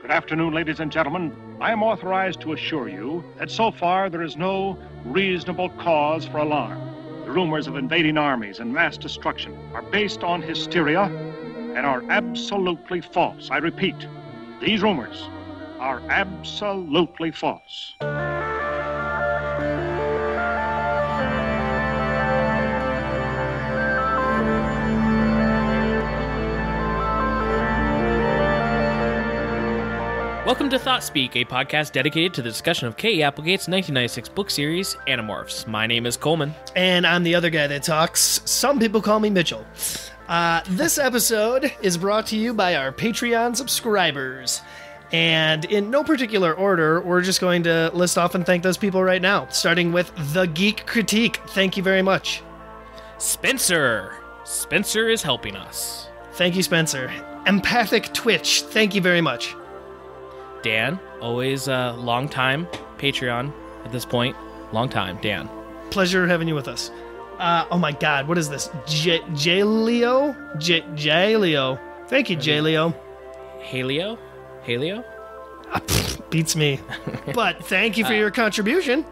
Good afternoon, ladies and gentlemen. I am authorized to assure you that so far there is no reasonable cause for alarm. The rumors of invading armies and mass destruction are based on hysteria and are absolutely false. I repeat, these rumors are absolutely false. Welcome to Thoughtspeak, a podcast dedicated to the discussion of K. Applegate's 1996 book series, Animorphs. My name is Coleman. And I'm the other guy that talks. Some people call me Mitchell. This episode is brought to you by our Patreon subscribers. And in no particular order, we're just going to list off and thank those people right now, starting with The Geek Critique. Thank you very much. Spencer. Spencer is helping us. Thank you, Spencer. Empathic Twitch. Thank you very much. Dan, always a long time Patreon at this point. Long time, Dan. Pleasure having you with us. Oh my God, what is this? J-Leo? J-Leo. Thank you, J-Leo. Haleo? Beats me. But thank you for your contribution.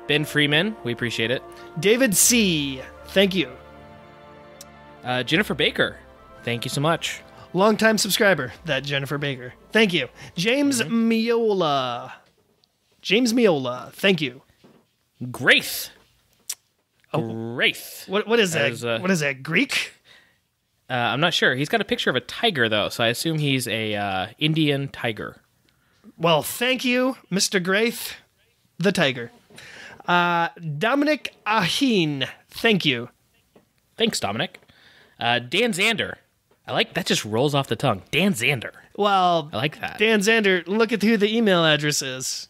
Ben Freeman, we appreciate it. David C., thank you. Jennifer Baker, thank you so much. Longtime subscriber, that Jennifer Baker. Thank you. James Miola. Thank you. Graith. Graith. What is that? What is that, Greek? I'm not sure. He's got a picture of a tiger, though, so I assume he's a Indian tiger. Well, thank you, Mr. Graith, the tiger. Dominic Ahin, thank you. Thanks, Dominic. Dan Zander. I like that, just rolls off the tongue. Dan Zander. Well, I like that. Dan Zander, look at who the email address is.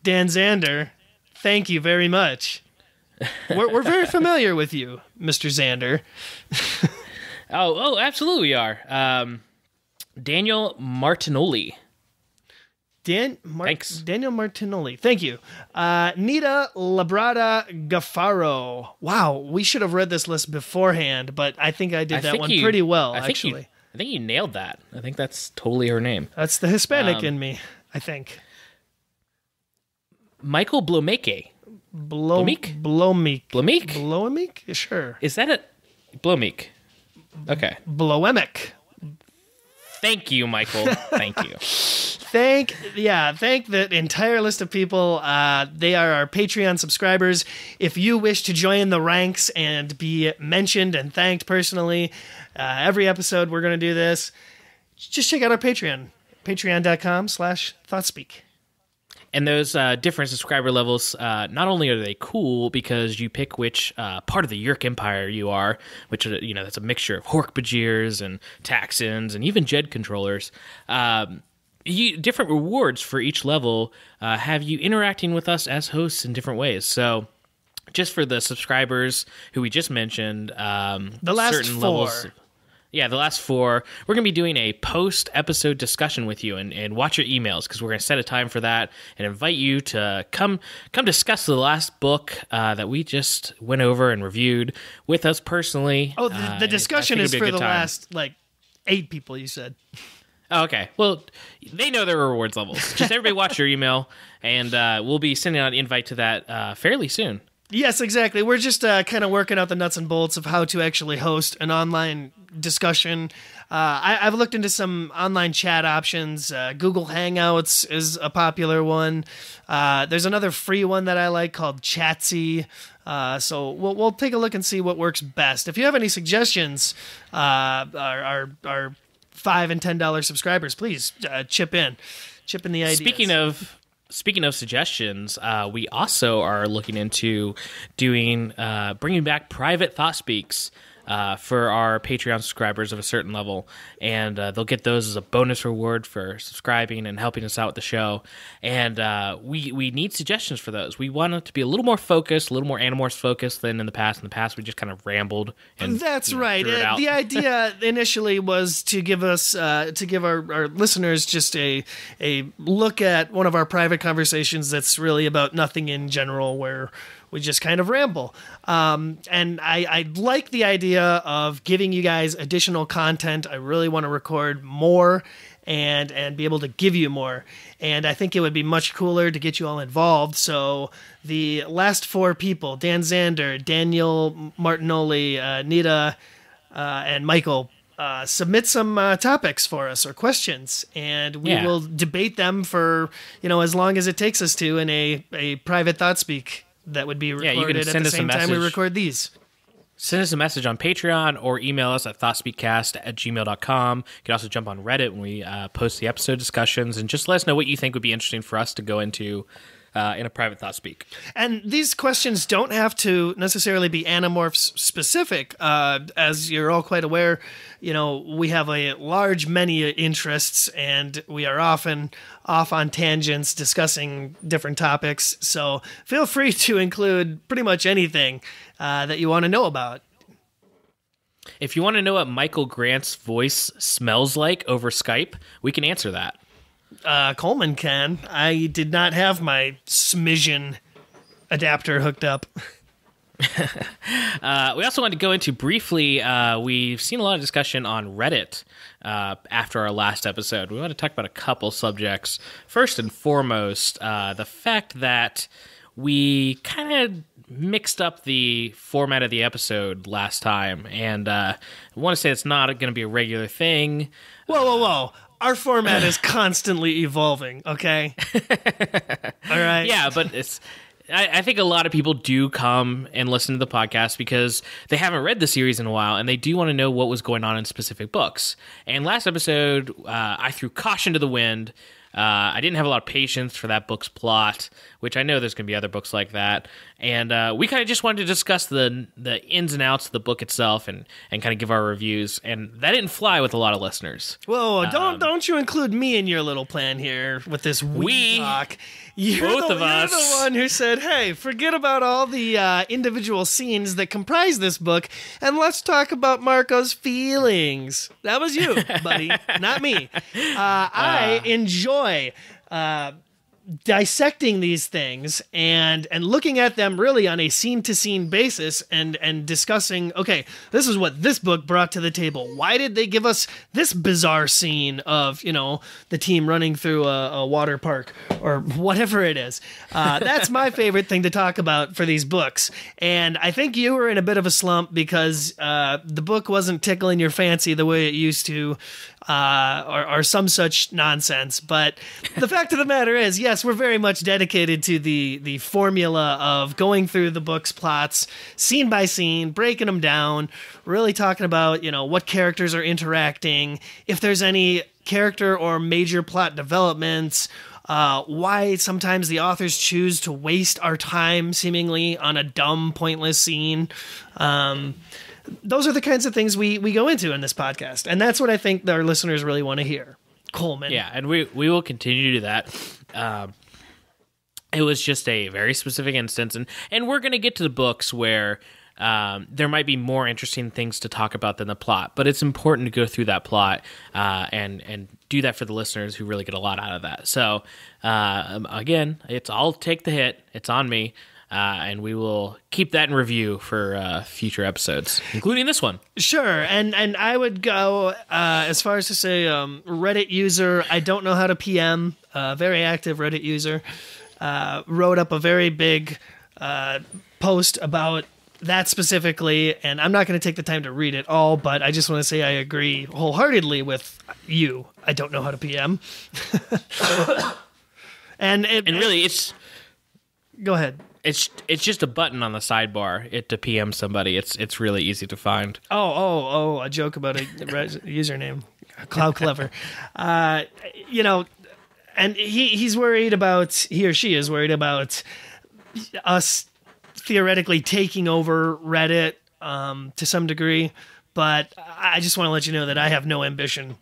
Dan Zander, thank you very much. We're very familiar with you, Mr. Zander. Oh, absolutely we are. Daniel Martinoli. Thanks. Daniel Martinoli. Thank you. Nita Labrada Gaffaro. Wow, we should have read this list beforehand, but I think I did that one pretty well, actually. I think you nailed that. I think that's totally her name. That's the Hispanic in me, I think. Michael Blomeke. Blomeke? Sure. Is that it? Blomeke. Okay. Bloemic. Thank you, Michael. Thank you. Thank the entire list of people. They are our Patreon subscribers. If you wish to join the ranks and be mentioned and thanked personally, every episode we're going to do this. Just check out our Patreon, patreon.com/Thoughtspeak. And those different subscriber levels, not only are they cool because you pick which part of the Yeerk Empire you are, which, that's a mixture of Hork-Bajirs and Taxons and even Jed controllers. Different rewards for each level have you interacting with us as hosts in different ways. So just for the subscribers who we just mentioned, the last four. Levels, the last four, we're going to be doing a post-episode discussion with you and watch your emails because we're going to set a time for that and invite you to come discuss the last book that we just went over and reviewed with us personally. Oh, the discussion is for the last, 8 people, you said. Oh, okay. Well, they know their rewards levels. Just everybody watch your email, and we'll be sending out an invite to that fairly soon. Yes, exactly. We're just kind of working out the nuts and bolts of how to actually host an online discussion. I've looked into some online chat options. Google Hangouts is a popular one. There's another free one that I like called Chatsy. So we'll take a look and see what works best. If you have any suggestions, our $5 and $10 subscribers, please chip in the ideas. Speaking of suggestions, we also are looking into bringing back private Thought Speaks for our Patreon subscribers of a certain level, and they'll get those as a bonus reward for subscribing and helping us out with the show. And we need suggestions for those. We want it to be a little more focused, a little more Animorphs focused than in the past. In the past, we just kind of rambled. And that's right. The idea initially was to give us, our listeners just a look at one of our private conversations that's really about nothing in general, where we just kind of ramble. And I like the idea of giving you guys additional content. I really want to record more and be able to give you more. And I think it would be much cooler to get you all involved. So the last 4 people, Dan Zander, Daniel Martinoli, Nita, and Michael, submit some topics for us or questions, and we will debate them for, as long as it takes us to in a private Thoughtspeak that would be recorded at the same time we record these. Send us a message on Patreon or email us at thoughtspeakcast@gmail.com. You can also jump on Reddit when we post the episode discussions, and just let us know what you think would be interesting for us to go into in a private Thoughtspeak. And these questions don't have to necessarily be Animorphs specific. As you're all quite aware, we have a large many interests, and we are often off on tangents discussing different topics. So feel free to include pretty much anything that you want to know about. If you want to know what Michael Grant's voice smells like over Skype, we can answer that. Coleman can. I did not have my Smidgen adapter hooked up. We also wanted to go into briefly, we've seen a lot of discussion on Reddit after our last episode. We want to talk about a couple subjects. First and foremost, the fact that we kind of mixed up the format of the episode last time, and I want to say it's not going to be a regular thing. Whoa. Our format is constantly evolving, okay? All right. Yeah, but I think a lot of people do come and listen to the podcast because they haven't read the series in a while, and they do want to know what was going on in specific books. And last episode, I threw caution to the wind. I didn't have a lot of patience for that book's plot, which I know there's going to be other books like that. And we kind of just wanted to discuss the ins and outs of the book itself and kind of give our reviews. And that didn't fly with a lot of listeners. Whoa, don't you include me in your little plan here with this we talk. You're the one who said, hey, forget about all the individual scenes that comprise this book, and let's talk about Marco's feelings. That was you, buddy, not me. I enjoy dissecting these things and looking at them really on a scene-to-scene basis and discussing, okay, this is what this book brought to the table. Why did they give us this bizarre scene of, the team running through a water park or whatever it is? That's my favorite thing to talk about for these books. And I think you were in a bit of a slump because the book wasn't tickling your fancy the way it used to, or some such nonsense. But the fact of the matter is, yes, we're very much dedicated to the formula of going through the book's plots scene by scene, breaking them down, really talking about, what characters are interacting, if there's any character or major plot developments, why sometimes the authors choose to waste our time seemingly on a dumb, pointless scene. Those are the kinds of things we go into in this podcast. And that's what I think our listeners really want to hear. Coleman. Yeah, and we will continue to do that. It was just a very specific instance. And we're going to get to the books where there might be more interesting things to talk about than the plot. But it's important to go through that plot and do that for the listeners who really get a lot out of that. So, again, I'll take the hit. It's on me. And we will keep that in review for future episodes, including this one. Sure, and I would go as far as to say Reddit user, I don't know how to PM, very active Reddit user, wrote up a very big post about that specifically, and I'm not going to take the time to read it all, but I just want to say I agree wholeheartedly with you. I don't know how to PM. and really, it's... Go ahead. It's just a button on the sidebar to PM somebody. It's really easy to find. Oh, a joke about a username. How clever. And he or she is worried about us theoretically taking over Reddit to some degree. But I just want to let you know that I have no ambition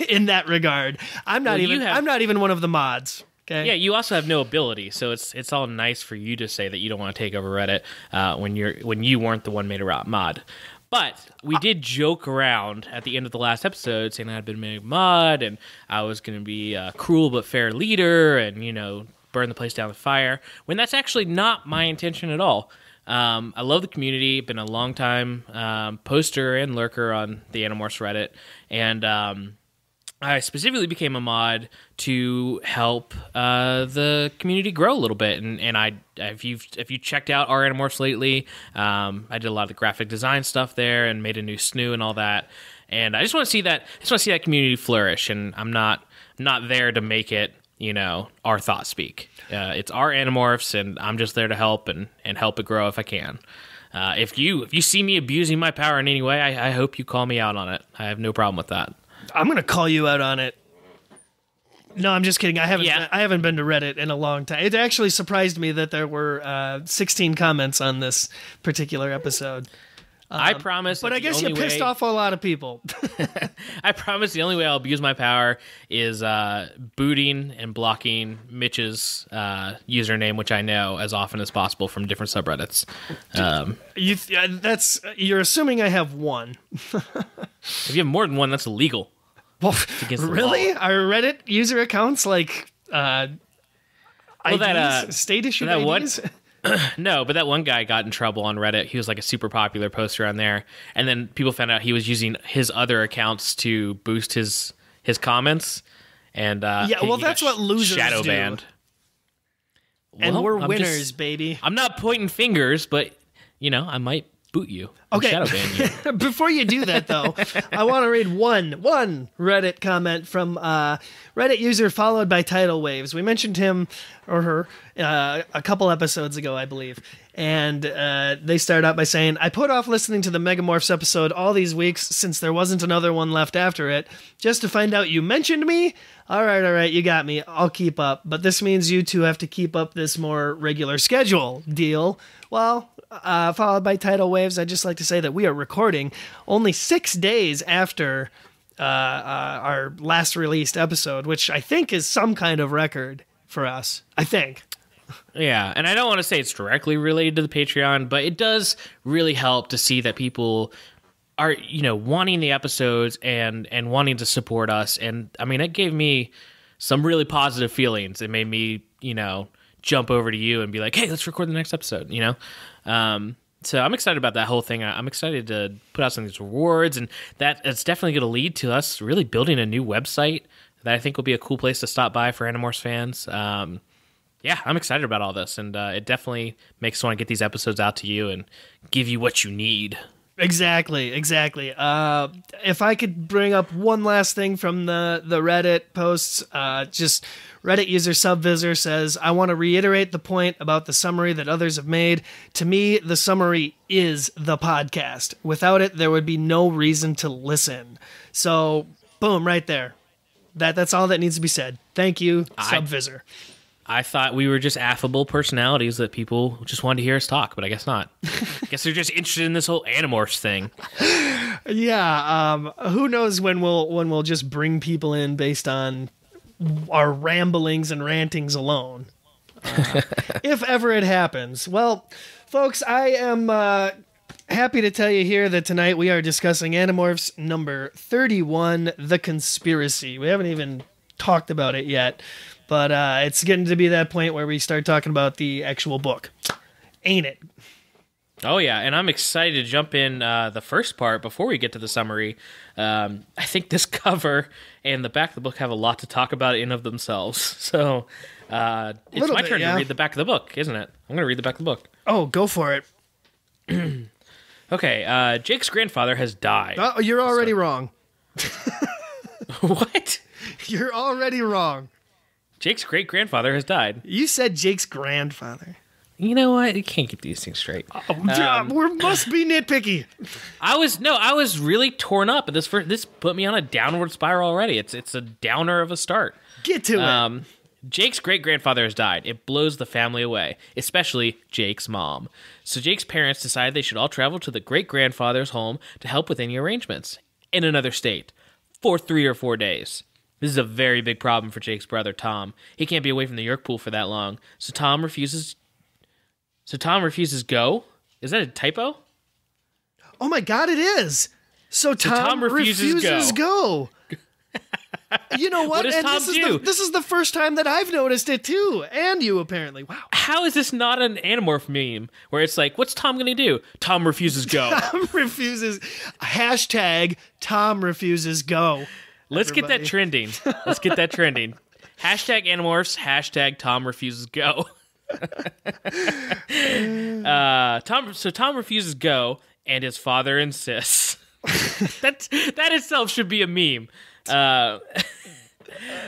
in that regard. I'm not even one of the mods. Okay. Yeah, you also have no ability, so it's all nice for you to say that you don't want to take over Reddit when you weren't the one made a mod. But we did joke around at the end of the last episode saying I'd been made a mod and I was going to be a cruel but fair leader and burn the place down with fire. When that's actually not my intention at all. I love the community. Been a long time poster and lurker on the Animorphs Reddit, and I specifically became a mod to help the community grow a little bit, and if you checked out our Animorphs lately, I did a lot of the graphic design stuff there and made a new SNU and all that, and I just want to see that community flourish, and I'm not there to make it, our Thoughtspeak. It's our Animorphs, and I'm just there to help and help it grow if I can. If you see me abusing my power in any way, I hope you call me out on it. I have no problem with that. I'm going to call you out on it. No, I'm just kidding. I haven't been to Reddit in a long time. It actually surprised me that there were 16 comments on this particular episode. I promise. But I guess you pissed off a lot of people. I promise the only way I'll abuse my power is booting and blocking Mitch's username, which I know as often as possible from different subreddits. You're assuming I have one. If you have more than one, that's illegal. Well, really? Are Reddit user accounts like IDs, state issued IDs? No, but that one guy got in trouble on Reddit. He was like a super popular poster on there, and then people found out he was using his other accounts to boost his comments. And that's what losers shadow do. Banned. And we're winners, baby. I'm not pointing fingers, but I might boot you. Okay. Shadow ban you. Before you do that, though, I want to read one Reddit comment from Reddit user followed by Tidal Waves. We mentioned him or her a couple episodes ago, I believe. And they start out by saying, I put off listening to the Megamorphs episode all these weeks since there wasn't another one left after it, just to find out you mentioned me. All right, you got me. I'll keep up. But this means you two have to keep up this more regular schedule. Deal? Well, followed by Tidal Waves, I'd just like to say that we are recording only 6 days after our last released episode, which I think is some kind of record for us. I think. Yeah, and I don't want to say it's directly related to the Patreon, but it does really help to see that people are, wanting the episodes and wanting to support us. And I mean, it gave me some really positive feelings. It made me, jump over to you and be like, hey, let's record the next episode, So I'm excited about that whole thing. I'm excited to put out some of these rewards, and it's definitely going to lead to us really building a new website that I think will be a cool place to stop by for Animorphs fans. Yeah, I'm excited about all this, and it definitely makes me want to get these episodes out to you and give you what you need. Exactly. If I could bring up one last thing from the Reddit posts, just Reddit user Subvisor says, I want to reiterate the point about the summary that others have made. To me, the summary is the podcast. Without it, there would be no reason to listen. So, boom, right there. That's all that needs to be said. Thank you, Subvisor. I thought we were just affable personalities that people just wanted to hear us talk, but I guess not. I guess they're just interested in this whole Animorphs thing. Yeah, who knows when we'll just bring people in based on our ramblings and rantings alone. If ever it happens. Well, folks, I am happy to tell you here that tonight we are discussing Animorphs number 31, The Conspiracy. We haven't even talked about it yet. But it's getting to be that point where we start talking about the actual book. Ain't it? Oh, yeah. And I'm excited to jump in the first part before we get to the summary. I think this cover and the back of the book have a lot to talk about in of themselves. So it's my turn to read the back of the book, isn't it? I'm going to read the back of the book. Oh, go for it. Okay. Jake's grandfather has died. Oh, you're already wrong. What? You're already wrong. Jake's great-grandfather has died. You said Jake's grandfather. You know what? You can't get these things straight. We must be nitpicky. I was really torn up. This put me on a downward spiral already. It's a downer of a start. Get to it. Jake's great-grandfather has died. It blows the family away, especially Jake's mom. So Jake's parents decided they should all travel to the great-grandfather's home to help with any arrangements in another state for 3 or 4 days. This is a very big problem for Jake's brother, Tom. He can't be away from the Yerk pool for that long. So Tom refuses go? Is that a typo? Oh my God, it is. So Tom refuses go. You know what? What does Tom do? This is the first time that I've noticed it too. And you apparently. Wow. How is this not an Animorph meme where it's like, what's Tom going to do? Tom refuses go. Tom refuses. Hashtag Tom refuses go. Let's get that everybody. trending. Let's get that trending. Hashtag Animorphs, hashtag Tom refuses go. Tom refuses go, and his father insists. That itself should be a meme.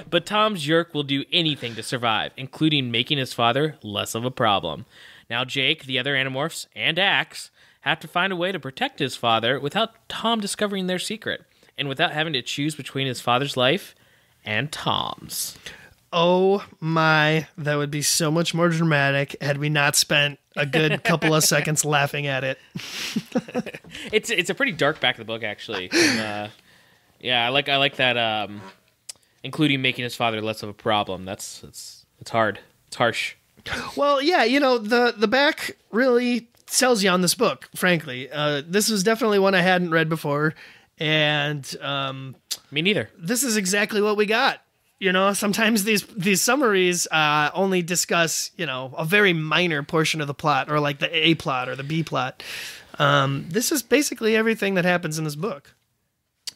But Tom's yerk will do anything to survive, including making his father less of a problem. Now Jake, the other Animorphs, and Axe have to find a way to protect his father without Tom discovering their secret, and without having to choose between his father's life and Tom's. Oh my, that would be so much more dramatic had we not spent a good couple of seconds laughing at it. It's a pretty dark back of the book, actually. And, yeah, I like that. Including making his father less of a problem. It's hard. It's harsh. Well, yeah, the back really sells you on this book, frankly. This was definitely one I hadn't read before, and Me neither. this is exactly what we got. Sometimes these summaries only discuss, a very minor portion of the plot, or like the A plot or the B plot. This is basically everything that happens in this book.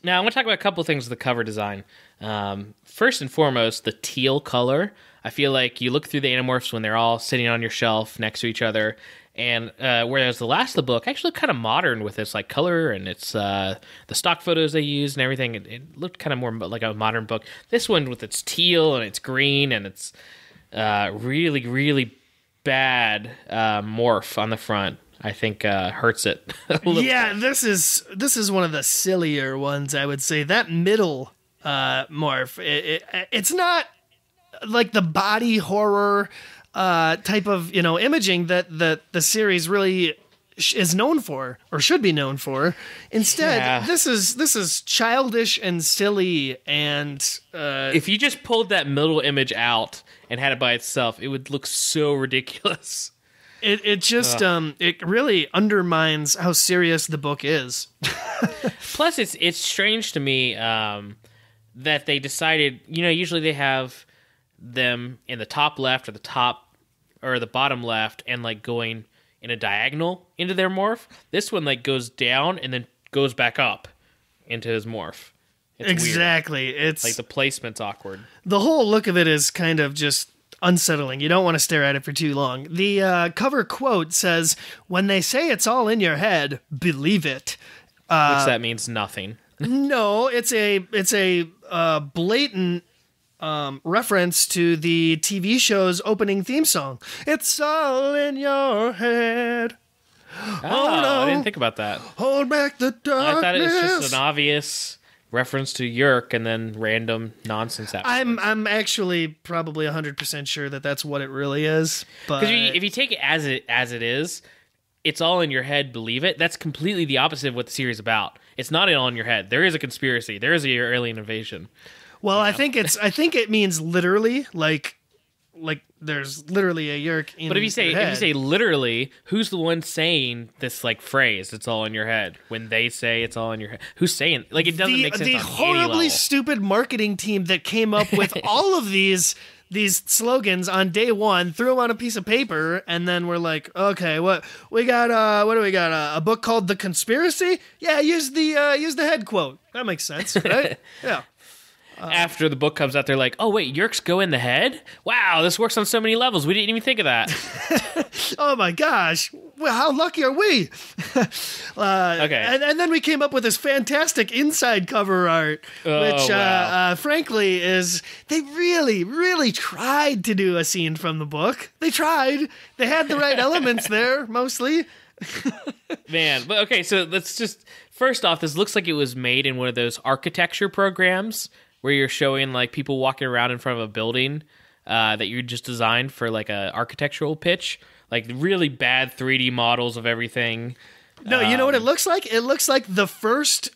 Now, I want to talk about a couple of things with the cover design. First and foremost, the teal color. I feel like you look through the Animorphs when they're all sitting on your shelf next to each other, and whereas the last of the book actually looked kind of modern with its like color and its the stock photos they used and everything, it looked kind of more like a modern book. This one with its teal and its green and its really, really bad morph on the front, I think hurts it a little bit. This is one of the sillier ones, I would say. That middle morph, it's not like the body horror type of imaging that the series really is known for, or should be known for. Instead, this is childish and silly, and if you just pulled that middle image out and had it by itself, it would look so ridiculous. It just it really undermines how serious the book is. Plus, it's strange to me that they decided. Usually they have them in the top left or the bottom left, and like going in a diagonal into their morph. This one like goes down and then goes back up into his morph. It's exactly. weird. It's like the placement's awkward. The whole look of it is kind of just unsettling. You don't want to stare at it for too long. The cover quote says, "When they say it's all in your head, believe it." Which that means nothing. No, it's a blatant reference to the TV show's opening theme song. It's all in your head. Oh, no. I didn't think about that. Hold back the darkness. I thought it was just an obvious reference to Yerk and then random nonsense after. I'm actually probably 100% sure that that's what it really is. But because if you take it as it is, it's all in your head. Believe it. That's completely the opposite of what the series is about. It's not all in your head. There is a conspiracy. There is a alien invasion. Well, I think it means literally, like there's literally a Yerk in. But if you head. say literally, who's the one saying this like phrase? It's all in your head. When they say it's all in your head, who's saying like it doesn't make sense. The on horribly any level. stupid marketing team that came up with all of these slogans on day one, threw them on a piece of paper, and then we're like, okay, what we got? What do we got? A book called The Conspiracy? Yeah, use the head quote. That makes sense, right? Yeah. After the book comes out, they're like, oh, wait, Yerks go in the head? Wow, this works on so many levels. We didn't even think of that. Oh, my gosh. Well, how lucky are we? Okay. And then we came up with this fantastic inside cover art, which, wow. frankly, is they really, really tried to do a scene from the book. They tried. They had the right elements there, mostly. Man, but okay, so let's just... First off, this looks like it was made in one of those architecture programs where you're showing like people walking around in front of a building that you just designed for like a architectural pitch, like really bad 3D models of everything. No, you know what it looks like? It looks like the first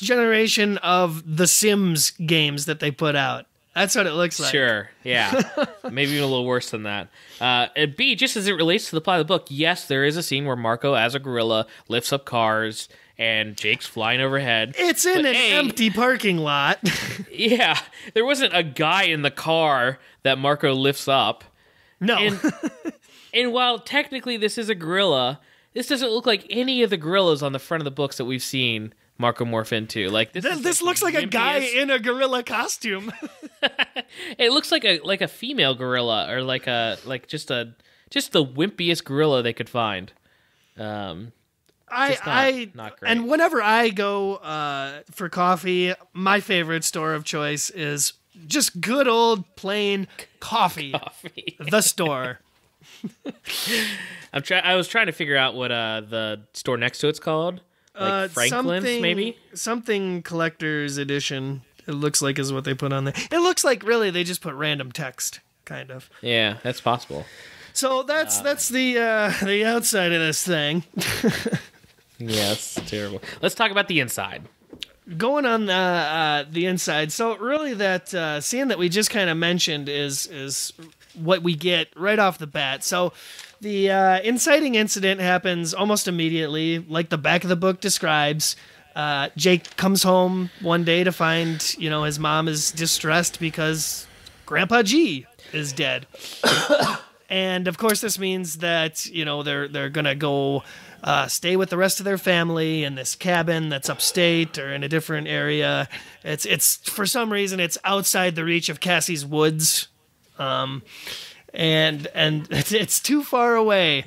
generation of the Sims games that they put out. That's what it looks like. Sure, yeah. Maybe even a little worse than that. And B, just as it relates to the plot of the book, yes, there is a scene where Marco, as a gorilla, lifts up cars and Jake's flying overhead. It's in an empty parking lot. Yeah, there wasn't a guy in the car that Marco lifts up. No. And while technically this is a gorilla, this doesn't look like any of the gorillas on the front of the books that we've seen Marco morph into? Like this looks like a guy in a gorilla costume. It looks like a female gorilla, or just the wimpiest gorilla they could find. Not great. And whenever I go for coffee, my favorite store of choice is just good old plain coffee. The store. I was trying to figure out what the store next to it's called. Like Franklin's, maybe? Something collector's edition, it looks like, is what they put on there. It looks like, really, they just put random text, kind of. Yeah, that's possible. So that's the outside of this thing. Yes, terrible. Let's talk about the inside. Going on the inside, so really that scene that we just kind of mentioned is what we get right off the bat. So the inciting incident happens almost immediately, like the back of the book describes. Jake comes home one day to find, his mom is distressed because Grandpa G is dead. And of course this means that, they're going to go stay with the rest of their family in this cabin that's upstate or in a different area. It's for some reason it's outside the reach of Cassie's woods. And it's too far away,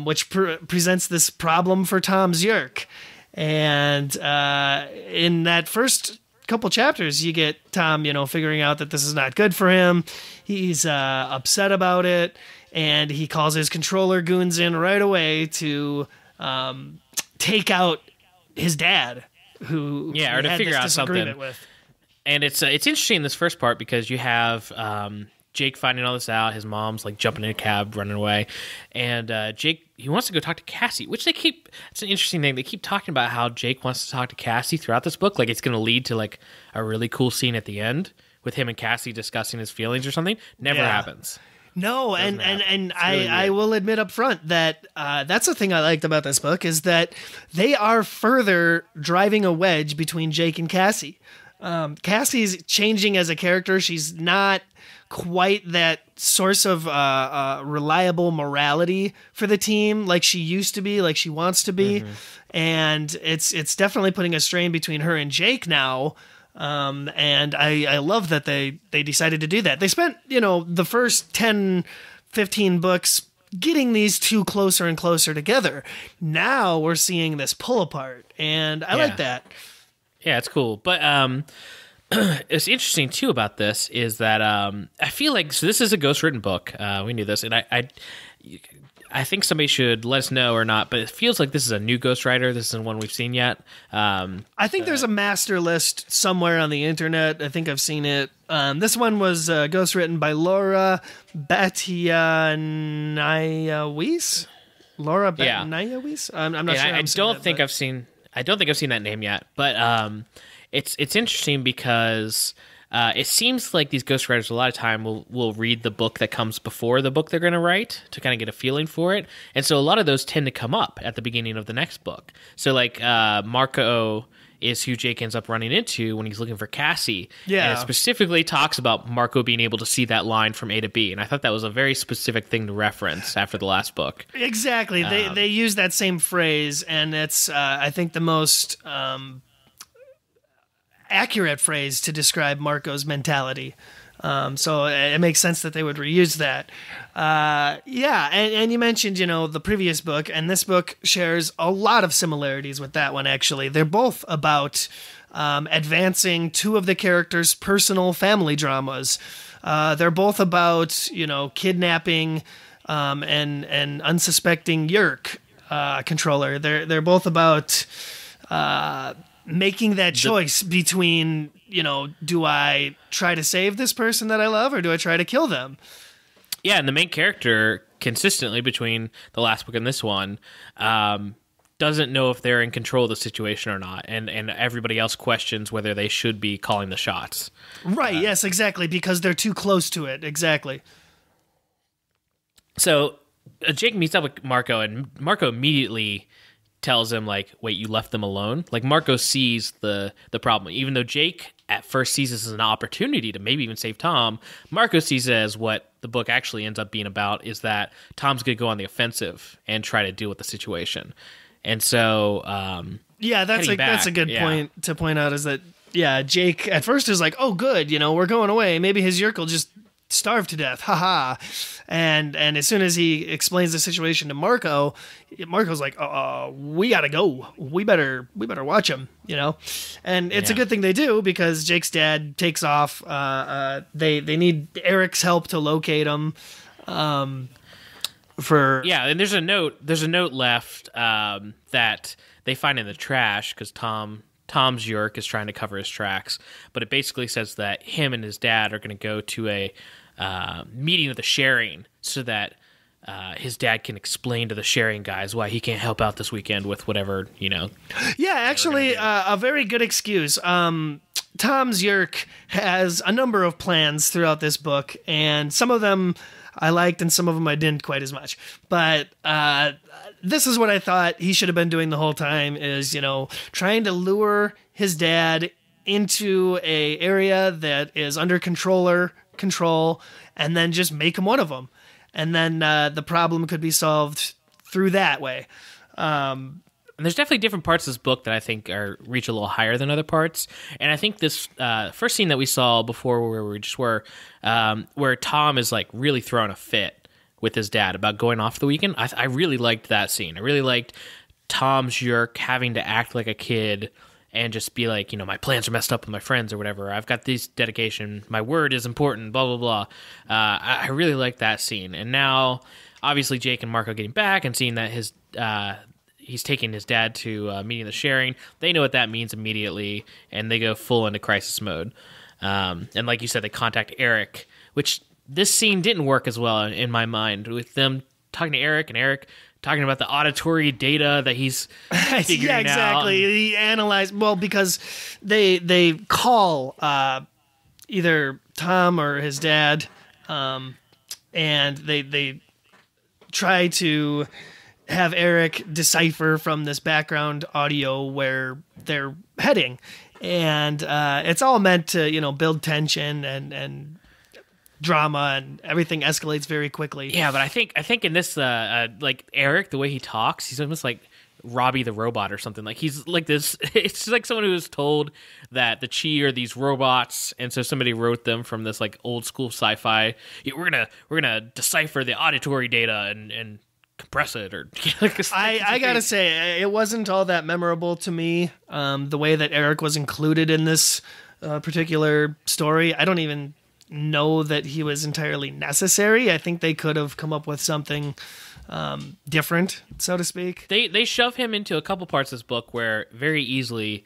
which presents this problem for Tom's Yerk. And in that first couple chapters, you get Tom, figuring out that this is not good for him. He's upset about it, and he calls his controller goons in right away to take out his dad, who or to figure out something with. And it's interesting in this first part because you have Jake finding all this out. His mom's like jumping in a cab, running away, and Jake, he wants to go talk to Cassie, which it's an interesting thing. They keep talking about how Jake wants to talk to Cassie throughout this book, like it's going to lead to like a really cool scene at the end with him and Cassie discussing his feelings or something. Never happens. No, and I will admit up front that that's the thing I liked about this book, is that they are further driving a wedge between Jake and Cassie. Cassie's changing as a character. She's not quite that source of reliable morality for the team like she used to be, like she wants to be. Mm-hmm. And it's definitely putting a strain between her and Jake now. And I love that they decided to do that. They spent, the first 10, 15 books getting these two closer and closer together. Now we're seeing this pull apart, and I like that. Yeah, it's cool. But it's interesting too about this is that I feel like, so this is a ghost-written book. We knew this, and I think somebody should let us know or not, but it feels like this is a new ghostwriter. This isn't one we've seen yet. I think there's a master list somewhere on the internet. I think I've seen it. This one was ghostwritten by Laura Batyanayawis. Laura Batyanayawis? I'm not sure. I don't think I've seen that name yet, but it's interesting because it seems like these ghostwriters a lot of time will read the book that comes before the book they're going to write to kind of get a feeling for it. And so a lot of those tend to come up at the beginning of the next book. So like Marco is who Jake ends up running into when he's looking for Cassie. Yeah. And it specifically talks about Marco being able to see that line from A to B. And I thought that was a very specific thing to reference after the last book. Exactly. They use that same phrase, and it's, I think, the most accurate phrase to describe Marco's mentality. So it makes sense that they would reuse that. And you mentioned, the previous book, and this book shares a lot of similarities with that one, actually. They're both about advancing two of the characters' personal family dramas. They're both about, kidnapping and unsuspecting Yerk controller. They're both about making that choice between, do I try to save this person that I love, or do I try to kill them? Yeah, and the main character, consistently between the last book and this one, doesn't know if they're in control of the situation or not, and everybody else questions whether they should be calling the shots. Right, yes, exactly, because they're too close to it, exactly. So Jake meets up with Marco, and Marco immediately tells him, like, wait, you left them alone? Like, Marco sees the problem. Even though Jake at first sees this as an opportunity to maybe even save Tom, Marco sees it as what the book actually ends up being about, is that Tom's going to go on the offensive and try to deal with the situation. And so, that's a good point to point out, is that, Jake at first is like, oh, good, we're going away. Maybe his Yerk will just starve to death. Haha. And as soon as he explains the situation to Marco's like, we gotta go. We better watch him, And it's a good thing they do, because Jake's dad takes off. They need Eric's help to locate him. And there's a note left that they find in the trash, because Tom's Yerk is trying to cover his tracks, but it basically says that him and his dad are going to go to a meeting of the sharing, so that his dad can explain to the sharing guys why he can't help out this weekend with whatever, Yeah, actually, a very good excuse. Tom's Yerk has a number of plans throughout this book, and some of them I liked and some of them I didn't quite as much. But this is what I thought he should have been doing the whole time, is, trying to lure his dad into a area that is under control, and then just make him one of them. And then the problem could be solved through that way. And there's definitely different parts of this book that I think reach a little higher than other parts. And I think this first scene that we saw before, where we just were, where Tom is like really throwing a fit with his dad about going off the weekend. I really liked that scene. I really liked Tom's Yerk having to act like a kid and just be like, my plans are messed up with my friends or whatever. I've got this dedication. My word is important, blah, blah, blah. I really liked that scene. And now, obviously, Jake and Marco getting back and seeing that he's taking his dad to meeting the sharing. They know what that means immediately, and they go full into crisis mode. And like you said, they contact Eric, which this scene didn't work as well in my mind, with them talking to Eric and Eric talking about the auditory data that he's figuring out. Yeah, exactly. He analyzed, because they call either Tom or his dad, and they try to have Eric decipher from this background audio where they're heading. And it's all meant to, build tension and drama, and everything escalates very quickly. Yeah, but I think in this, like Eric, the way he talks, he's almost like Robbie the robot or something. Like he's like this. It's like someone who was told that the Chi are these robots, and so somebody wrote them from this like old school sci-fi. Yeah, we're gonna decipher the auditory data and compress it, or I gotta say, it wasn't all that memorable to me. The way that Eric was included in this particular story, I don't even know that he was entirely necessary. I think they could have come up with something different, so to speak. They shove him into a couple parts of this book where very easily,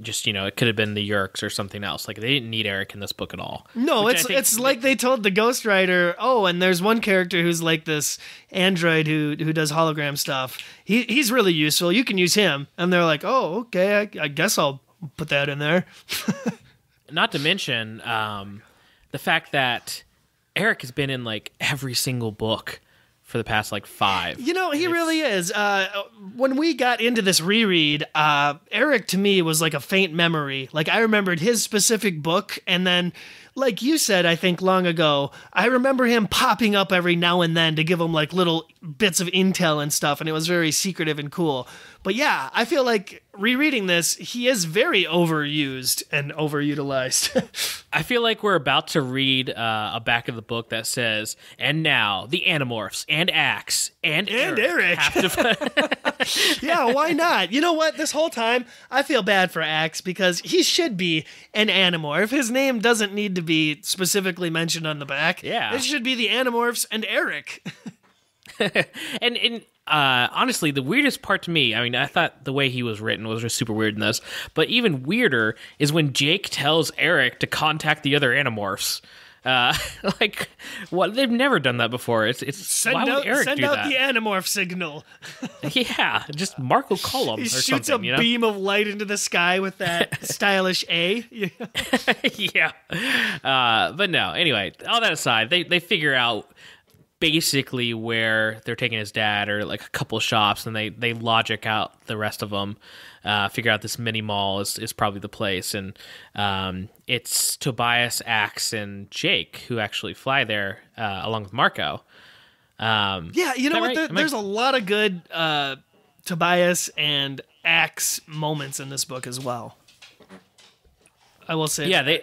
just it could have been the Yerks or something else. Like they didn't need Eric in this book at all. No, it's like they told the ghostwriter, and there's one character who's like this android who does hologram stuff. He's really useful. You can use him. And they're like, oh, okay, I guess I'll put that in there. Not to mention the fact that Eric has been in like every single book for the past like 5. He really is. When we got into this reread, Eric to me was like a faint memory. Like I remembered his specific book, and then, like you said, I think long ago, I remember him popping up every now and then to give him like little bits of intel and stuff, and it was very secretive and cool. But yeah, I feel like rereading this, he is very overused and overutilized. I feel like we're about to read a back of the book that says, and now the Animorphs and Axe and Eric. Have to Yeah, why not? You know what? This whole time, I feel bad for Axe, because he should be an Animorph. His name doesn't need to be specifically mentioned on the back. Yeah. It should be the Animorphs and Eric. and honestly, the weirdest part to me, I mean, I thought the way he was written was just super weird in this, but even weirder is when Jake tells Eric to contact the other Animorphs. Like, what? They've never done that before. Why would Eric do that? Send out the Animorph signal. Yeah, just Marco Cullum or something. He shoots a beam of light into the sky with that stylish A. Yeah. But no, anyway, all that aside, they figure out basically where they're taking his dad, or like a couple shops, and they logic out the rest of them, figure out this mini mall is probably the place, and it's Tobias, Axe, and Jake who actually fly there along with Marco. Yeah, you know what? Right? There's a lot of good Tobias and Axe moments in this book as well. I will say. Yeah,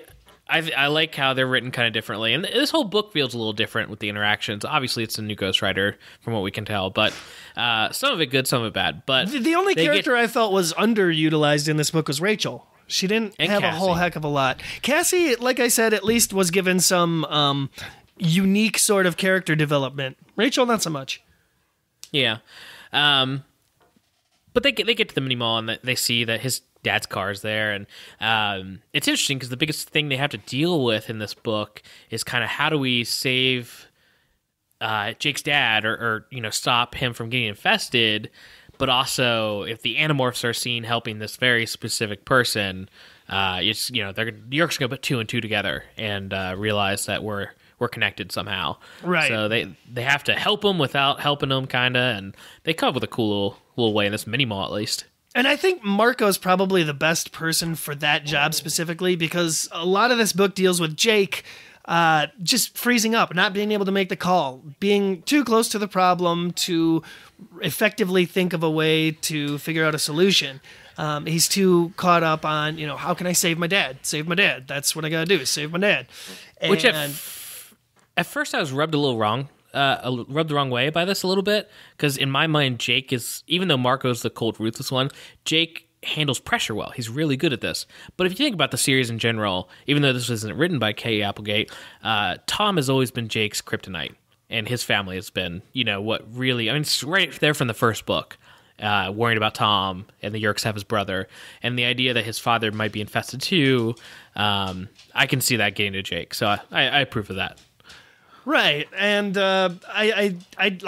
I like how they're written kind of differently. And this whole book feels a little different with the interactions. Obviously, it's a new ghostwriter from what we can tell, but some of it good, some of it bad. But the only character I felt was underutilized in this book was Rachel. She didn't have a whole heck of a lot. Cassie, like I said, at least was given some unique sort of character development. Rachel, not so much. Yeah. But they get to the mini mall and they see that his dad's car is there, and it's interesting because the biggest thing they have to deal with in this book is kind of how do we save Jake's dad or stop him from getting infested, but also if the Animorphs are seen helping this very specific person, it's New York's gonna put two and two together and realize that we're connected somehow. Right. So they have to help him without helping him, kind of, and they come up with a cool little way in this mini mall at least. And I think Marco's probably the best person for that job specifically because a lot of this book deals with Jake just freezing up, not being able to make the call, being too close to the problem to effectively think of a way to figure out a solution. He's too caught up on, how can I save my dad? Save my dad. That's what I got to do, save my dad. Which at first I was rubbed the wrong way by this a little bit, because in my mind, Jake is, even though Marco's the cold, ruthless one, Jake handles pressure well. He's really good at this. But if you think about the series in general, even though this isn't written by K. Applegate, Tom has always been Jake's kryptonite, and his family has been, it's right there from the first book. Worrying about Tom, and the Yerks have his brother, and the idea that his father might be infested too, I can see that getting to Jake. So I approve of that. Right, and I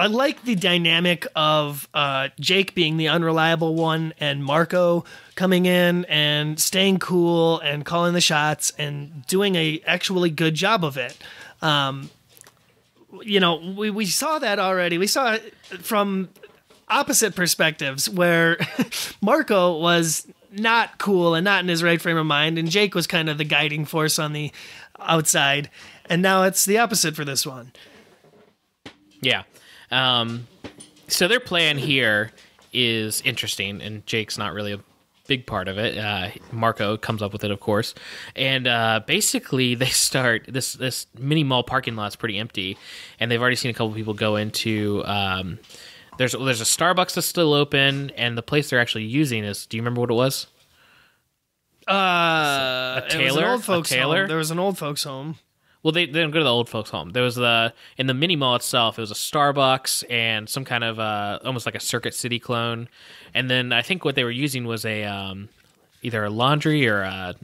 like the dynamic of Jake being the unreliable one and Marco coming in and staying cool and calling the shots and doing a actually good job of it. We saw that already. We saw it from opposite perspectives where Marco was not cool and not in his right frame of mind, and Jake was kind of the guiding force on the outside. And now it's the opposite for this one. Yeah. So their plan here is interesting, and Jake's not really a big part of it. Marco comes up with it, of course. And basically, they start... This mini mall parking lot's pretty empty, and they've already seen a couple people go into... There's a Starbucks that's still open, and the place they're actually using is... Do you remember what it was? A tailor? It was an old folks home. There was an old folks home. Well, they didn't go to the old folks' home. There was in the mini mall itself, it was a Starbucks and some kind of almost like a Circuit City clone. And then I think what they were using was either a laundry or a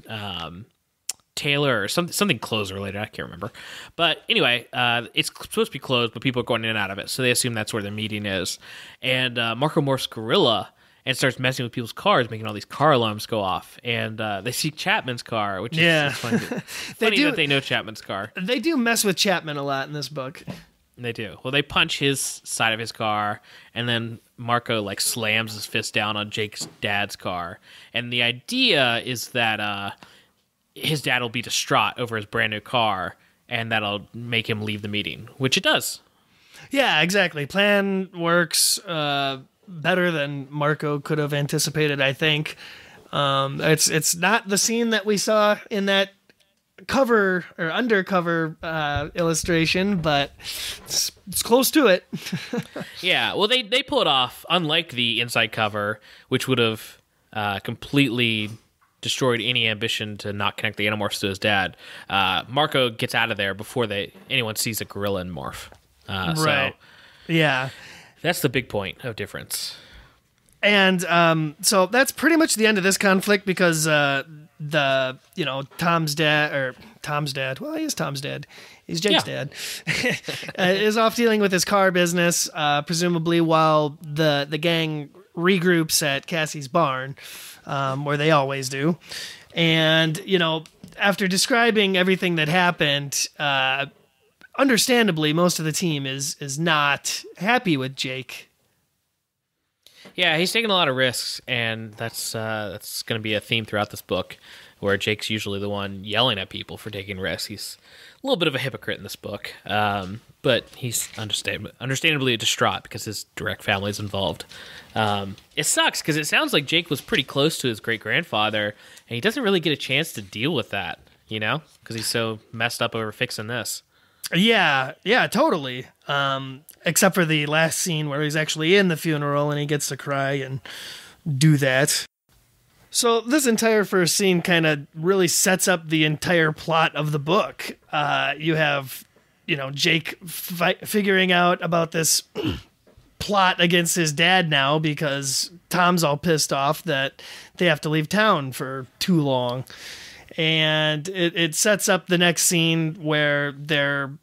tailor or something clothes related. I can't remember. But anyway, it's supposed to be closed, but people are going in and out of it, so they assume that's where their meeting is. And Marco morphs gorilla and starts messing with people's cars, making all these car alarms go off. And they see Chapman's car, which is funny. Funny that they know Chapman's car. They do mess with Chapman a lot in this book. They do. Well, they punch his side of his car, and then Marco slams his fist down on Jake's dad's car. And the idea is that his dad will be distraught over his brand new car, and that'll make him leave the meeting, which it does. Yeah, exactly. Plan works better than Marco could have anticipated, I think. It's not the scene that we saw in that cover or undercover illustration, but it's close to it. Yeah, well, they pull it off, unlike the inside cover, which would have completely destroyed any ambition to not connect the Animorphs to his dad. Marco gets out of there before anyone sees a gorilla and morph. Right. So, yeah. That's the big point of difference. And so that's pretty much the end of this conflict because Tom's dad, well, he is Tom's dad. He's Jake's dad. Is off dealing with his car business, presumably while the gang regroups at Cassie's barn, where they always do. And, after describing everything that happened, understandably, most of the team is not happy with Jake. Yeah, he's taking a lot of risks, and that's going to be a theme throughout this book. where Jake's usually the one yelling at people for taking risks. He's a little bit of a hypocrite in this book, but he's understandably distraught because his direct family is involved. It sucks because it sounds like Jake was pretty close to his great-grandfather, and he doesn't really get a chance to deal with that, because he's so messed up over fixing this. Yeah, totally. Except for the last scene where he's actually in the funeral and he gets to cry and do that. So this entire first scene kind of really sets up the entire plot of the book. You have, Jake figuring out about this plot against his dad now because Tom's all pissed off that they have to leave town for too long. And it sets up the next scene where they're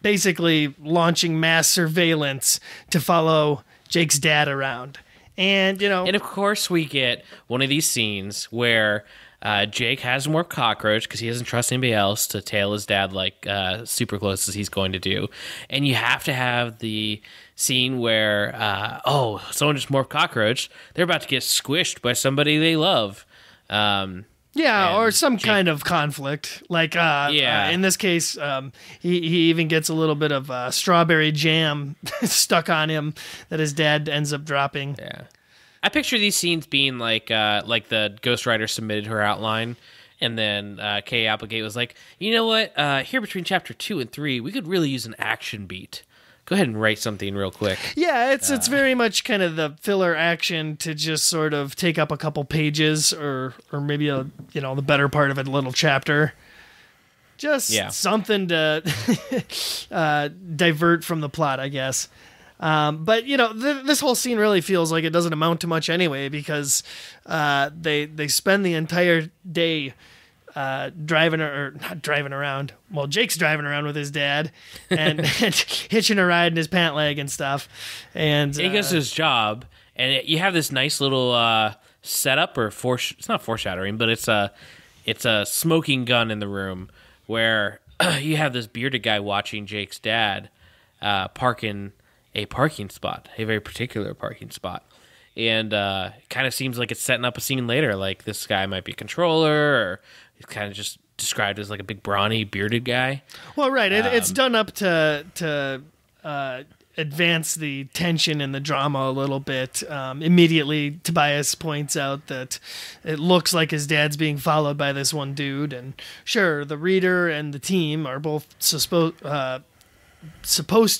basically launching mass surveillance to follow Jake's dad around. And, And of course we get one of these scenes where Jake has more cockroach because he doesn't trust anybody else to tail his dad like super close as he's going to do. And you have to have the scene where, someone just morphed cockroach. They're about to get squished by somebody they love. Or some kind of conflict. Like, in this case, he even gets a little bit of strawberry jam stuck on him that his dad ends up dropping. Yeah. I picture these scenes being like the ghostwriter submitted her outline, and then Kay Applegate was like, you know what? Here between chapter 2 and 3, we could really use an action beat. Go ahead and write something real quick. Yeah, it's very much kind of the filler action to just sort of take up a couple pages or maybe the better part of a little chapter. Just something to divert from the plot, I guess. But this whole scene really feels like it doesn't amount to much anyway because they spend the entire day driving around. Well, Jake's driving around with his dad and hitching a ride in his pant leg and stuff. And he goes to his job, and you have this nice little setup or it's not foreshadowing, but it's a smoking gun in the room where you have this bearded guy watching Jake's dad park in a parking spot, a very particular parking spot. And it kind of seems like it's setting up a scene later, like this guy might be a controller, or he's kind of just described as like a big brawny bearded guy. Well, right. It's done up to advance the tension and the drama a little bit. Immediately, Tobias points out that it looks like his dad's being followed by this one dude. And sure, the reader and the team are both supposed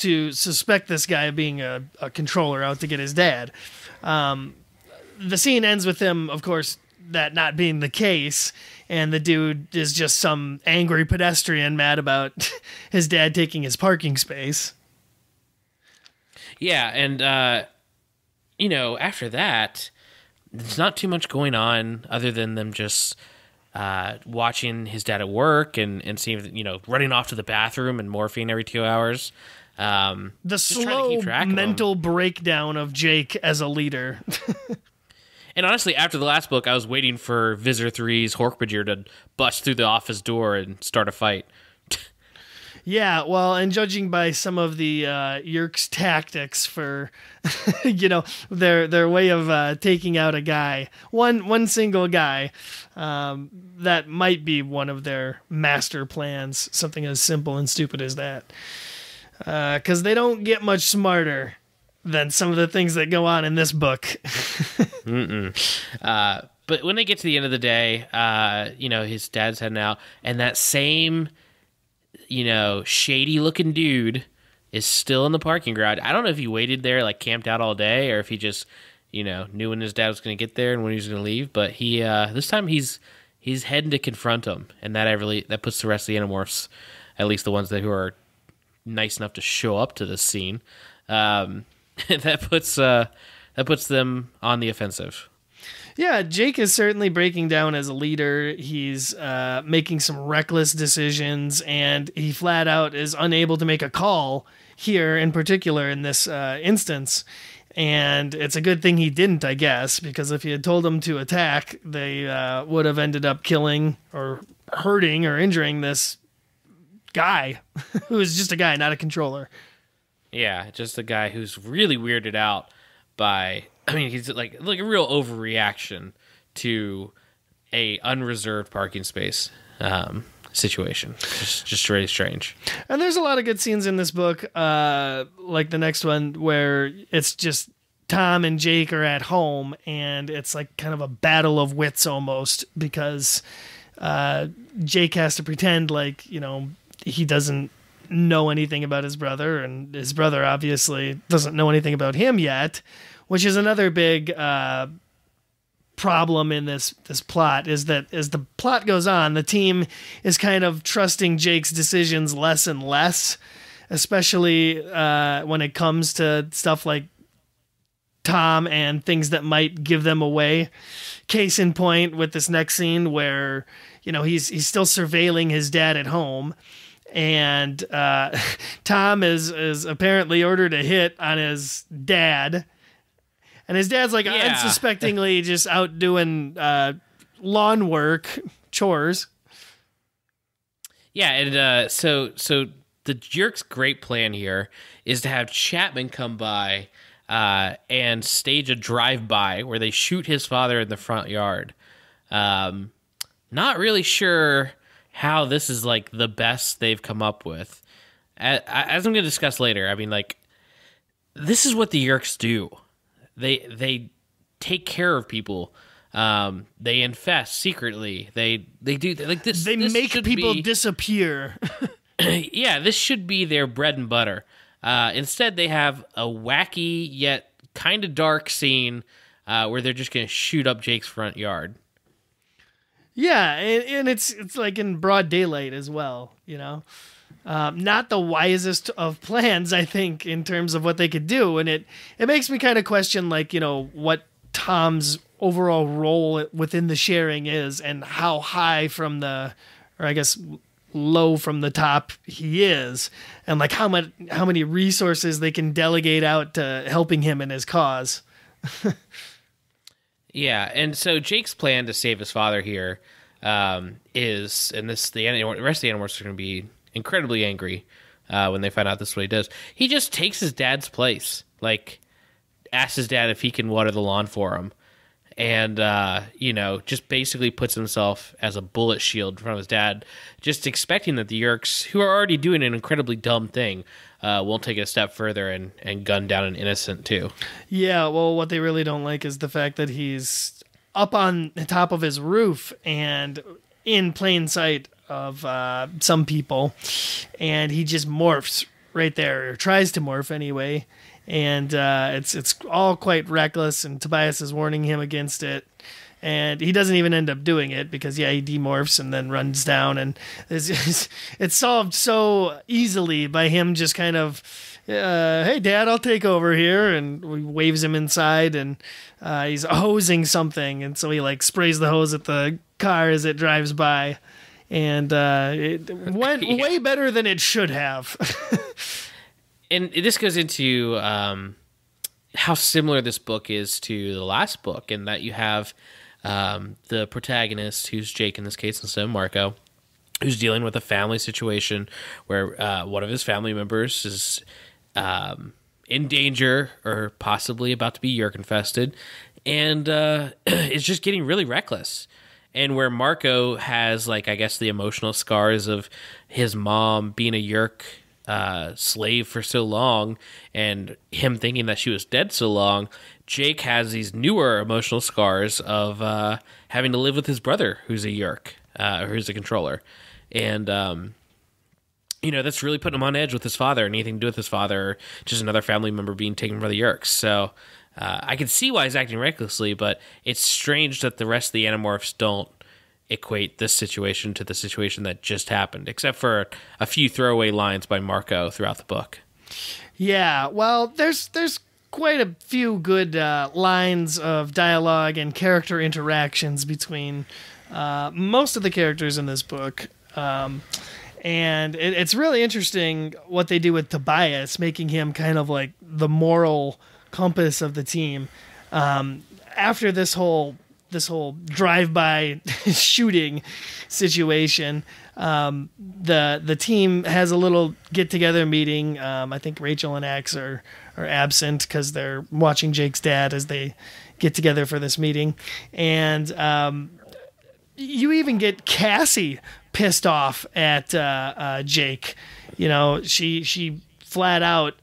to suspect this guy of being a controller out to get his dad. The scene ends with him, of course, that not being the case, and the dude is just some angry pedestrian mad about his dad taking his parking space. Yeah, and, after that, there's not too much going on other than them just watching his dad at work and seeing, running off to the bathroom and morphine every 2 hours. The slow mental breakdown of Jake as a leader. And honestly, after the last book, I was waiting for Visitor 3's Hork-Bajir to bust through the office door and start a fight. Yeah, well, and judging by some of the Yerk's tactics for, their way of taking out a guy, one single guy, that might be one of their master plans, something as simple and stupid as that. Because they don't get much smarter than some of the things that go on in this book. But when they get to the end of the day, his dad's heading out, and that same, shady-looking dude is still in the parking garage. I don't know if he waited there, like camped out all day, or if he just, knew when his dad was going to get there and when he was going to leave. But he, this time he's heading to confront him, and that puts the rest of the Animorphs, at least the ones who are nice enough to show up to this scene, that puts them on the offensive. Yeah, Jake is certainly breaking down as a leader. He's making some reckless decisions, and he flat out is unable to make a call here, in particular in this instance. And it's a good thing he didn't, I guess, because if he had told them to attack, they would have ended up killing or hurting or injuring this guy who is just a guy, not a controller. Yeah, just a guy who's really weirded out by, he's like a real overreaction to a unreserved parking space situation. Just really strange. And there's a lot of good scenes in this book, like the next one where it's just Tom and Jake are at home, and it's like kind of a battle of wits almost, because Jake has to pretend like, he doesn't know anything about his brother, and his brother obviously doesn't know anything about him yet, which is another big problem in this plot, is that as the plot goes on, the team is kind of trusting Jake's decisions less and less, especially when it comes to stuff like Tom and things that might give them away. Case in point with this next scene where, he's still surveilling his dad at home, and Tom is apparently ordered a hit on his dad, and his dad's like unsuspectingly just out doing lawn work, chores. Yeah, and so the jerk's great plan here is to have Chapman come by and stage a drive-by where they shoot his father in the front yard. Not really sure how this is like the best they've come up with. As I'm going to discuss later, I mean, like, this is what the Yerks do. They take care of people. They infest secretly. They do like this. They make people disappear. Yeah, this should be their bread and butter. Instead, they have a wacky yet kind of dark scene where they're just going to shoot up Jake's front yard. Yeah, and it's like in broad daylight as well, Not the wisest of plans, I think, in terms of what they could do. And it makes me kind of question, like, what Tom's overall role within the sharing is, and how high from the, or I guess low from the top he is, and like how many resources they can delegate out to helping him in his cause. Yeah, and so Jake's plan to save his father here is, and the rest of the Animorphs are going to be incredibly angry when they find out this is what he does. He just takes his dad's place, like asks his dad if he can water the lawn for him, and just basically puts himself as a bullet shield in front of his dad, just expecting that the Yerks, who are already doing an incredibly dumb thing, won't take it a step further and gun down an innocent too. Yeah, well, what they really don't like is the fact that he's up on the top of his roof and in plain sight of some people, and he just morphs right there, or tries to morph anyway, and it's all quite reckless, and Tobias is warning him against it, and he doesn't even end up doing it because he demorphs and then runs down, and it's solved so easily by him just kind of, hey Dad, I'll take over here, and he waves him inside, and he's hosing something, and so he like sprays the hose at the car as it drives by, and it went way better than it should have. And this goes into how similar this book is to the last book, in that you have the protagonist, who's Jake in this case instead of Marco, who's dealing with a family situation where one of his family members is in danger or possibly about to be Yerk infested, and is just getting really reckless. And where Marco has, like, I guess the emotional scars of his mom being a Yerk slave for so long, and him thinking that she was dead so long, Jake has these newer emotional scars of having to live with his brother, who's a Yerk, or who's a controller. And, that's really putting him on edge with his father, and anything to do with his father, or just another family member being taken by the Yerks. So I can see why he's acting recklessly, but it's strange that the rest of the Animorphs don't equate this situation to the situation that just happened, except for a few throwaway lines by Marco throughout the book. Yeah, well, there's quite a few good lines of dialogue and character interactions between most of the characters in this book. And it's really interesting what they do with Tobias, making him kind of like the moral compass of the team. After this whole drive-by shooting situation, the team has a little get-together meeting. I think Rachel and Axe are absent because they're watching Jake's dad as they get together for this meeting. And you even get Cassie pissed off at Jake. You know, she flat out,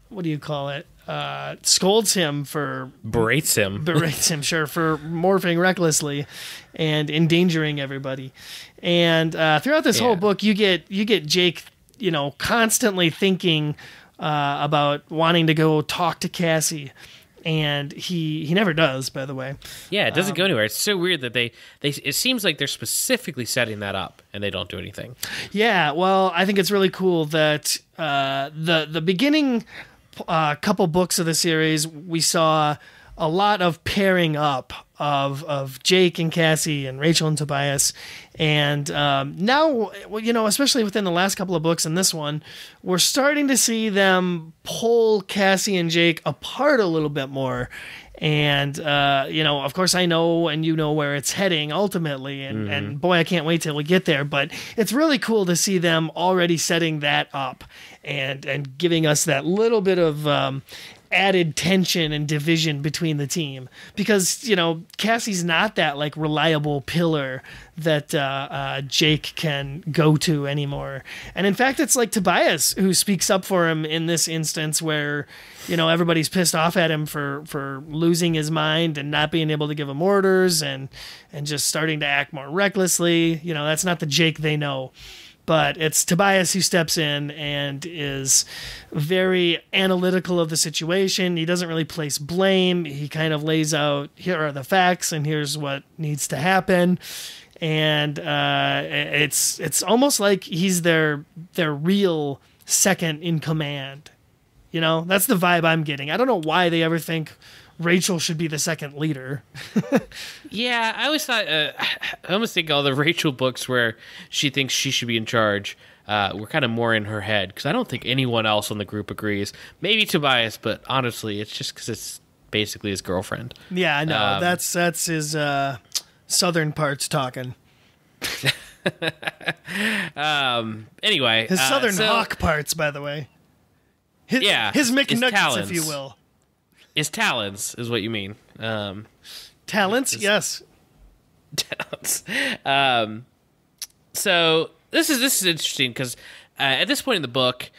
what do you call it? Scolds him berates him, sure, for morphing recklessly and endangering everybody. And throughout this whole book, you get Jake, you know, constantly thinking about wanting to go talk to Cassie. And he never does, by the way. Yeah, it doesn't go anywhere. It's so weird that they it seems like they're specifically setting that up, and they don't do anything. Yeah, well, I think it's really cool that the beginning couple books of the series, we saw a lot of pairing up of Jake and Cassie and Rachel and Tobias. And now, you know, especially within the last couple of books and this one, we're starting to see them pull Cassie and Jake apart a little bit more. And, you know, of course I know and you know where it's heading ultimately. And boy, I can't wait till we get there. But it's really cool to see them already setting that up and giving us that little bit of added tension and division between the team, because, you know, Cassie's not that like reliable pillar that Jake can go to anymore. And in fact, it's like Tobias who speaks up for him in this instance where, you know, everybody's pissed off at him for losing his mind and not being able to give him orders and just starting to act more recklessly. You know, that's not the Jake they know. But it's Tobias who steps in and is very analytical of the situation. He doesn't really place blame. He kind of lays out, here are the facts and here's what needs to happen. And it's almost like he's their real second in command. You know, that's the vibe I'm getting. I don't know why they ever think Rachel should be the second leader. Yeah, I always thought, I almost think all the Rachel books where she thinks she should be in charge were kind of more in her head, because I don't think anyone else in the group agrees. Maybe Tobias, but honestly, it's just because it's basically his girlfriend. Yeah, I know. That's his southern parts talking. Anyway. His southern hawk parts, by the way. His McNuggets, if you will. His talons is what you mean. Talents? Yes. Talents. So this is interesting because at this point in the book,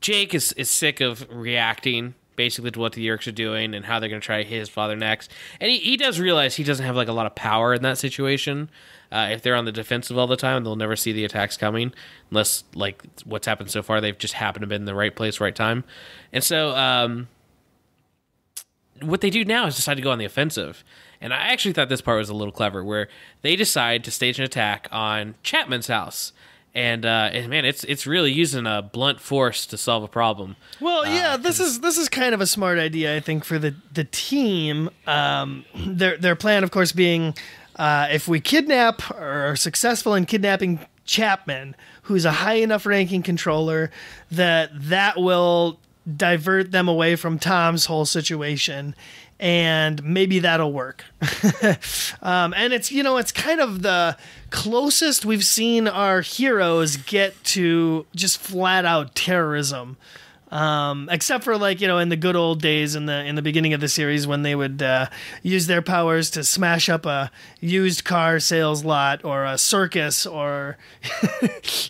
Jake is sick of reacting basically to what the Yeerks are doing and how they're going to try his father next. And he does realize he doesn't have like a lot of power in that situation. If they're on the defensive all the time, they'll never see the attacks coming unless, like what's happened so far, they've just happened to be in the right place, right time. And so what they do now is decide to go on the offensive. And I actually thought this part was a little clever, where they decide to stage an attack on Chapman's house. And man, it's really using a blunt force to solve a problem. Well, yeah, this is kind of a smart idea, I think, for the team. Their plan, of course, being if we kidnap or are successful in kidnapping Chapman, who's a high enough ranking controller, that will divert them away from Tom's whole situation, and maybe that'll work. And it's, you know, it's kind of the closest we've seen our heroes get to just flat out terrorism. Except for, like, you know, in the good old days in the beginning of the series when they would use their powers to smash up a used car sales lot or a circus or,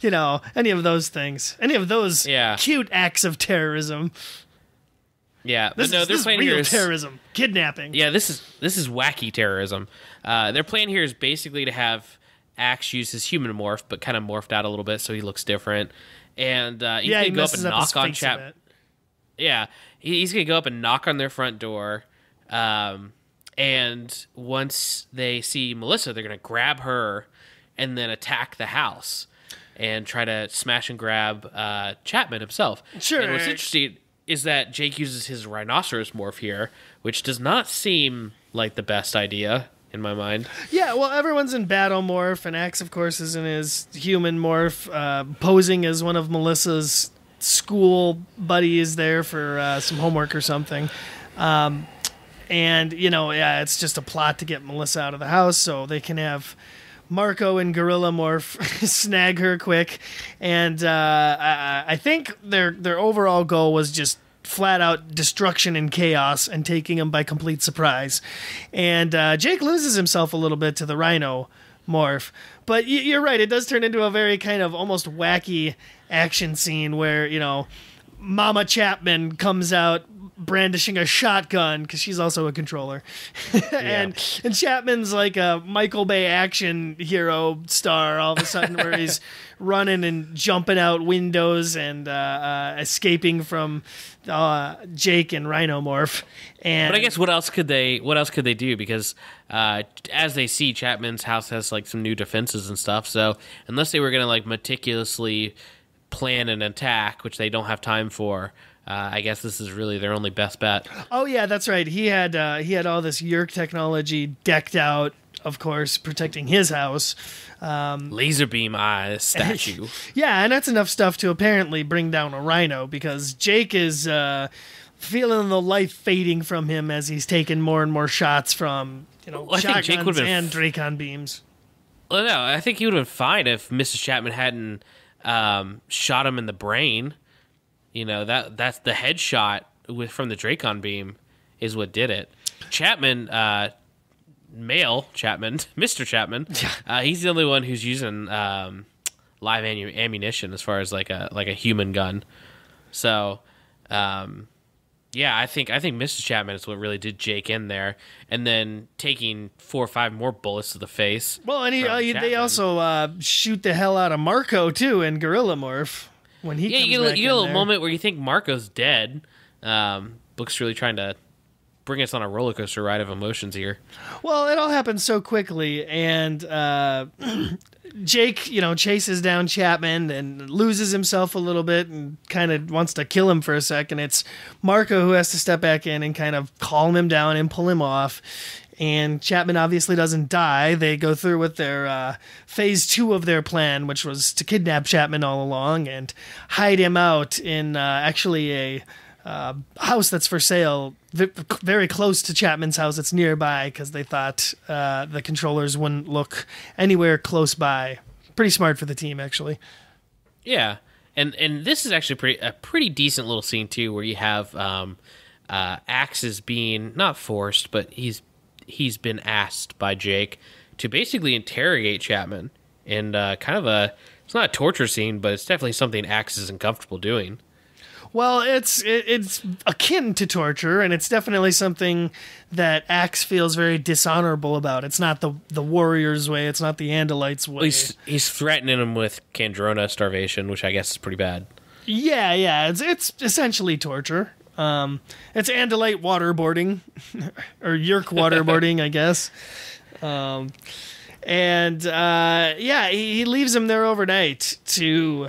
you know, any of those things. Any of those cute acts of terrorism. Yeah, this is real terrorism. Kidnapping. Yeah, this is wacky terrorism. Their plan here is basically to have Axe use his human morph, but kind of morphed out a little bit so he looks different. And he's going to go up and knock on Chapman. Yeah, he's going to go up and knock on their front door. And once they see Melissa, they're going to grab her and then attack the house and try to smash and grab Chapman himself. Sure. And what's interesting is that Jake uses his rhinoceros morph here, which does not seem like the best idea in my mind. Yeah, well, everyone's in battle morph, and Axe, of course, is in his human morph, posing as one of Melissa's school buddies there for some homework or something. And, you know, yeah, it's just a plot to get Melissa out of the house so they can have Marco and Gorilla Morph snag her quick. And I think their overall goal was just flat out destruction and chaos and taking him by complete surprise. And Jake loses himself a little bit to the rhino morph. But you're right, it does turn into a very kind of almost wacky action scene where, Mama Chapman comes out brandishing a shotgun because she's also a controller. and Chapman's like a Michael Bay action hero star all of a sudden where he's running and jumping out windows and escaping from Jake and Rhinomorph. But I guess what else could they do? Because as they see, Chapman's house has like some new defenses and stuff. So unless they were going to like meticulously plan an attack, which they don't have time for, I guess this is really their only best bet. Oh yeah, that's right. He had all this Yerk technology decked out, of course, protecting his house. Laser beam eyes statue. Yeah, and that's enough stuff to apparently bring down a rhino because Jake is feeling the life fading from him as he's taking more and more shots from shotguns and Dracon beams. Well, no, I think he would have been fine if Mrs. Chapman hadn't shot him in the brain. That's the headshot from the Dracon beam is what did it. Chapman, male Chapman, Mr. Chapman, he's the only one who's using live ammunition as far as like a human gun. So, I think Mr. Chapman is what really did Jake in there, and then taking 4 or 5 more bullets to the face. Well, and they also shoot the hell out of Marco too in Gorilla Morph. When he you get a little moment where you think Marco's dead. Book's really trying to bring us on a roller coaster ride of emotions here. Well, it all happens so quickly, and Jake, chases down Chapman and loses himself a little bit and kind of wants to kill him for a second. It's Marco who has to step back in and kind of calm him down and pull him off. And Chapman obviously doesn't die. They go through with their phase 2 of their plan, which was to kidnap Chapman all along and hide him out in actually a house that's for sale very close to Chapman's house. It's nearby because they thought the controllers wouldn't look anywhere close by. Pretty smart for the team, actually. Yeah, and this is actually a pretty decent little scene, too, where you have Axe is being, not forced, but he's been asked by Jake to basically interrogate Chapman in kind of it's not a torture scene, but it's definitely something Axe isn't comfortable doing. Well, it's akin to torture, and it's definitely something that Axe feels very dishonorable about. It's not the warrior's way. It's not the Andalites' way. Well, he's threatening him with Kandrona starvation, which I guess is pretty bad. Yeah. It's essentially torture. It's Andalite waterboarding, or Yerk waterboarding, I guess. He leaves him there overnight to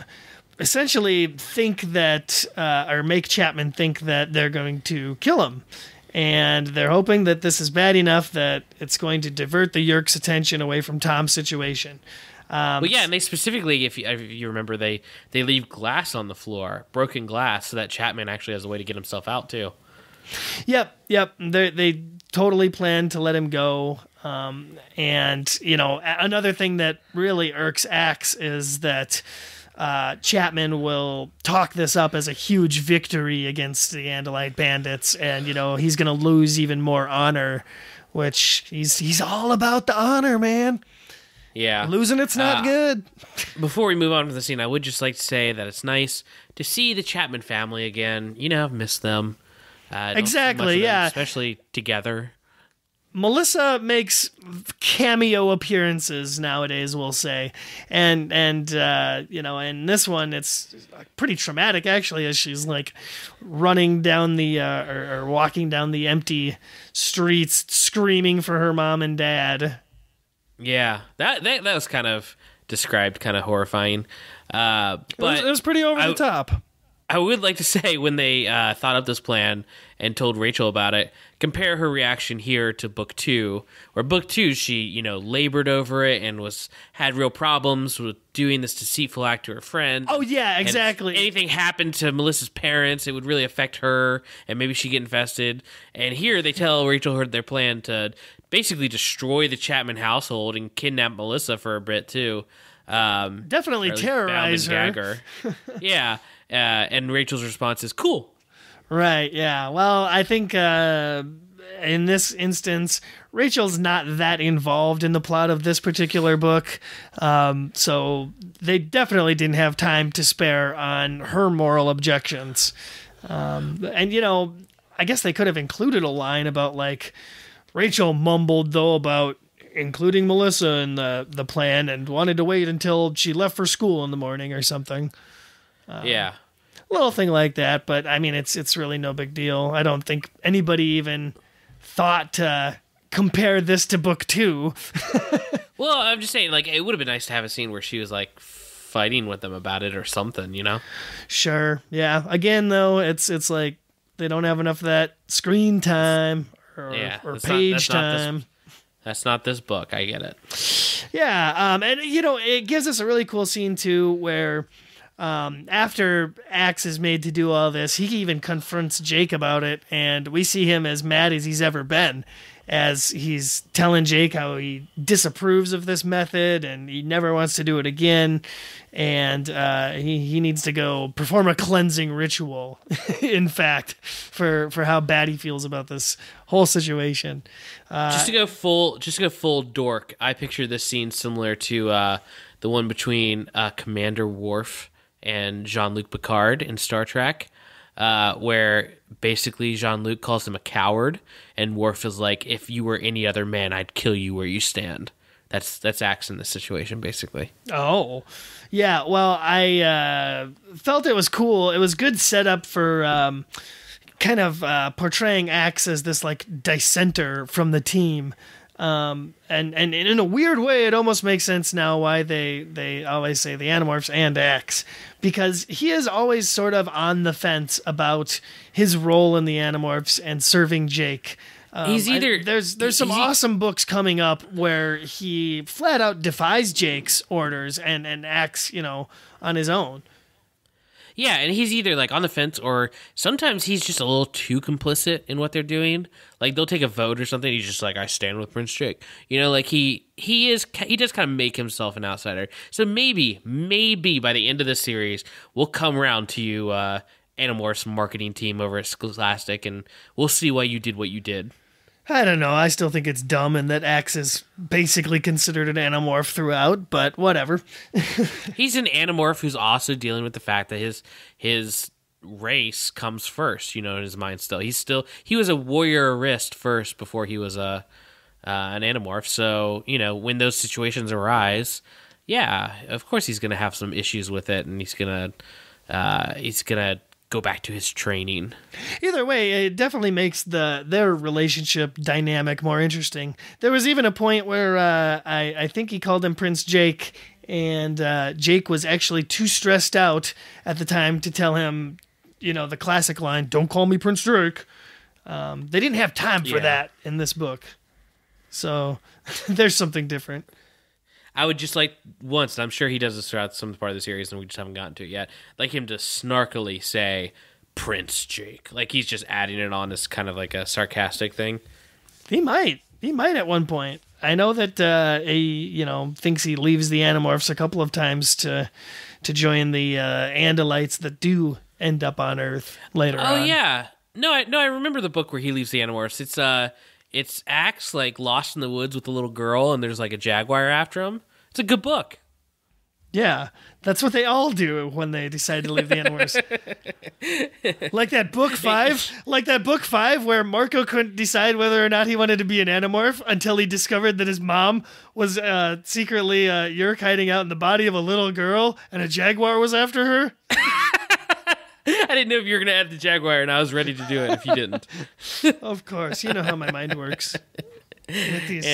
essentially think that, or make Chapman think that they're going to kill him. And they're hoping that this is bad enough that it's going to divert the Yerk's attention away from Tom's situation. And they specifically, if you remember, they leave glass on the floor, broken glass, so that Chapman actually has a way to get himself out, too. Yep. They totally plan to let him go. Another thing that really irks Axe is that Chapman will talk this up as a huge victory against the Andalite bandits, and he's going to lose even more honor, which he's all about the honor, man. Yeah, losing it's not good. Before we move on to the scene, I would just like to say that it's nice to see the Chapman family again. I've missed them. Exactly, yeah, especially together. Melissa makes cameo appearances nowadays, we'll say, and in this one it's pretty traumatic actually, as she's like running down the or walking down the empty streets, screaming for her mom and dad. Yeah, that was kind of described, kind of horrifying, but it was pretty over the top. I would like to say when they thought up this plan and told Rachel about it, compare her reaction here to Book 2, where Book 2, she, labored over it and had real problems with doing this deceitful act to her friend. Oh, yeah, exactly. And if anything happened to Melissa's parents, it would really affect her, and maybe she'd get infested. And here they tell Rachel their plan to basically destroy the Chapman household and kidnap Melissa for a bit, too. Definitely terrorize her. Yeah. And Rachel's response is, cool. Right, yeah. Well, I think in this instance, Rachel's not that involved in the plot of this particular book, so they definitely didn't have time to spare on her moral objections. And, you know, I guess they could have included a line about, like, Rachel mumbled, though, about including Melissa in the plan and wanted to wait until she left for school in the morning or something. Yeah. Little thing like that, but I mean, it's really no big deal. I don't think anybody even thought to compare this to book 2. Well, I'm just saying, like, it would have been nice to have a scene where she was, like, fighting with them about it or something, you know? Sure, yeah. Again, though, it's like they don't have enough of that screen time or page time. That's not this book. I get it. Yeah, and, you know, it gives us a really cool scene, too, where after Axe is made to do all this, he even confronts Jake about it, and we see him as mad as he's ever been, as he's telling Jake how he disapproves of this method and he never wants to do it again, and he needs to go perform a cleansing ritual, in fact, for how bad he feels about this whole situation. Just to go full dork, I picture this scene similar to the one between Commander Worf and Jean-Luc Picard in Star Trek, where basically Jean-Luc calls him a coward, and Worf is like, if you were any other man, I'd kill you where you stand. That's Axe in this situation, basically. Oh, yeah. Well, I felt it was cool. It was good setup for kind of portraying Axe as this, like, dissenter from the team. And in a weird way, it almost makes sense now why they always say the Animorphs and Axe, because he is always sort of on the fence about his role in the Animorphs and serving Jake. There's some awesome books coming up where he flat out defies Jake's orders and acts, you know, on his own. Yeah, and he's either, like, on the fence, or sometimes he's just a little too complicit in what they're doing. Like, they'll take a vote or something, he's just like, I stand with Prince Jake. You know, like, he does kind of make himself an outsider. So maybe by the end of this series, we'll come around to you, Animorphs marketing team over at Scholastic, and we'll see why you did what you did. I don't know. I still think it's dumb and that Axe is basically considered an Animorph throughout, but whatever. He's an Animorph who's also dealing with the fact that his race comes first, you know, in his mind still. He was a warriorist first before he was an Animorph. So, you know, when those situations arise, yeah, of course he's going to have some issues with it, and he's going to go back to his training. Either way, it definitely makes their relationship dynamic more interesting. There was even a point where I think he called him Prince Jake, and Jake was actually too stressed out at the time to tell him, you know, the classic line, "Don't call me Prince Jake." They didn't have time for that in this book. So there's something different. I would just like once, and I'm sure he does this throughout some part of the series, and we just haven't gotten to it yet, like him to snarkily say Prince Jake. Like he's just adding it on as kind of like a sarcastic thing. He might at one point. I know that he, thinks he leaves the Animorphs a couple of times to join the Andalites that do end up on Earth later on. Oh yeah, I remember the book where he leaves the Animorphs. It's Axe, like, lost in the woods with a little girl, and there's, like, a jaguar after him. It's a good book. Yeah, that's what they all do when they decide to leave the Animorphs. Like that book 5, where Marco couldn't decide whether or not he wanted to be an Animorph until he discovered that his mom was secretly Yeerk hiding out in the body of a little girl, and a jaguar was after her. I didn't know if you were going to add the jaguar, and I was ready to do it if you didn't. Of course. You know how my mind works. With these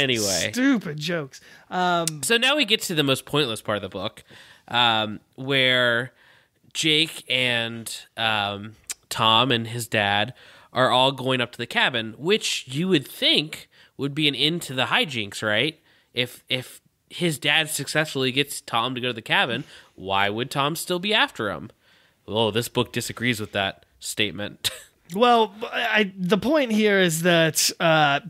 stupid jokes. So now we get to the most pointless part of the book, where Jake and Tom and his dad are all going up to the cabin, which you would think would be an end to the hijinks, right? If his dad successfully gets Tom to go to the cabin, why would Tom still be after him? Oh, this book disagrees with that statement. Well, the point here is that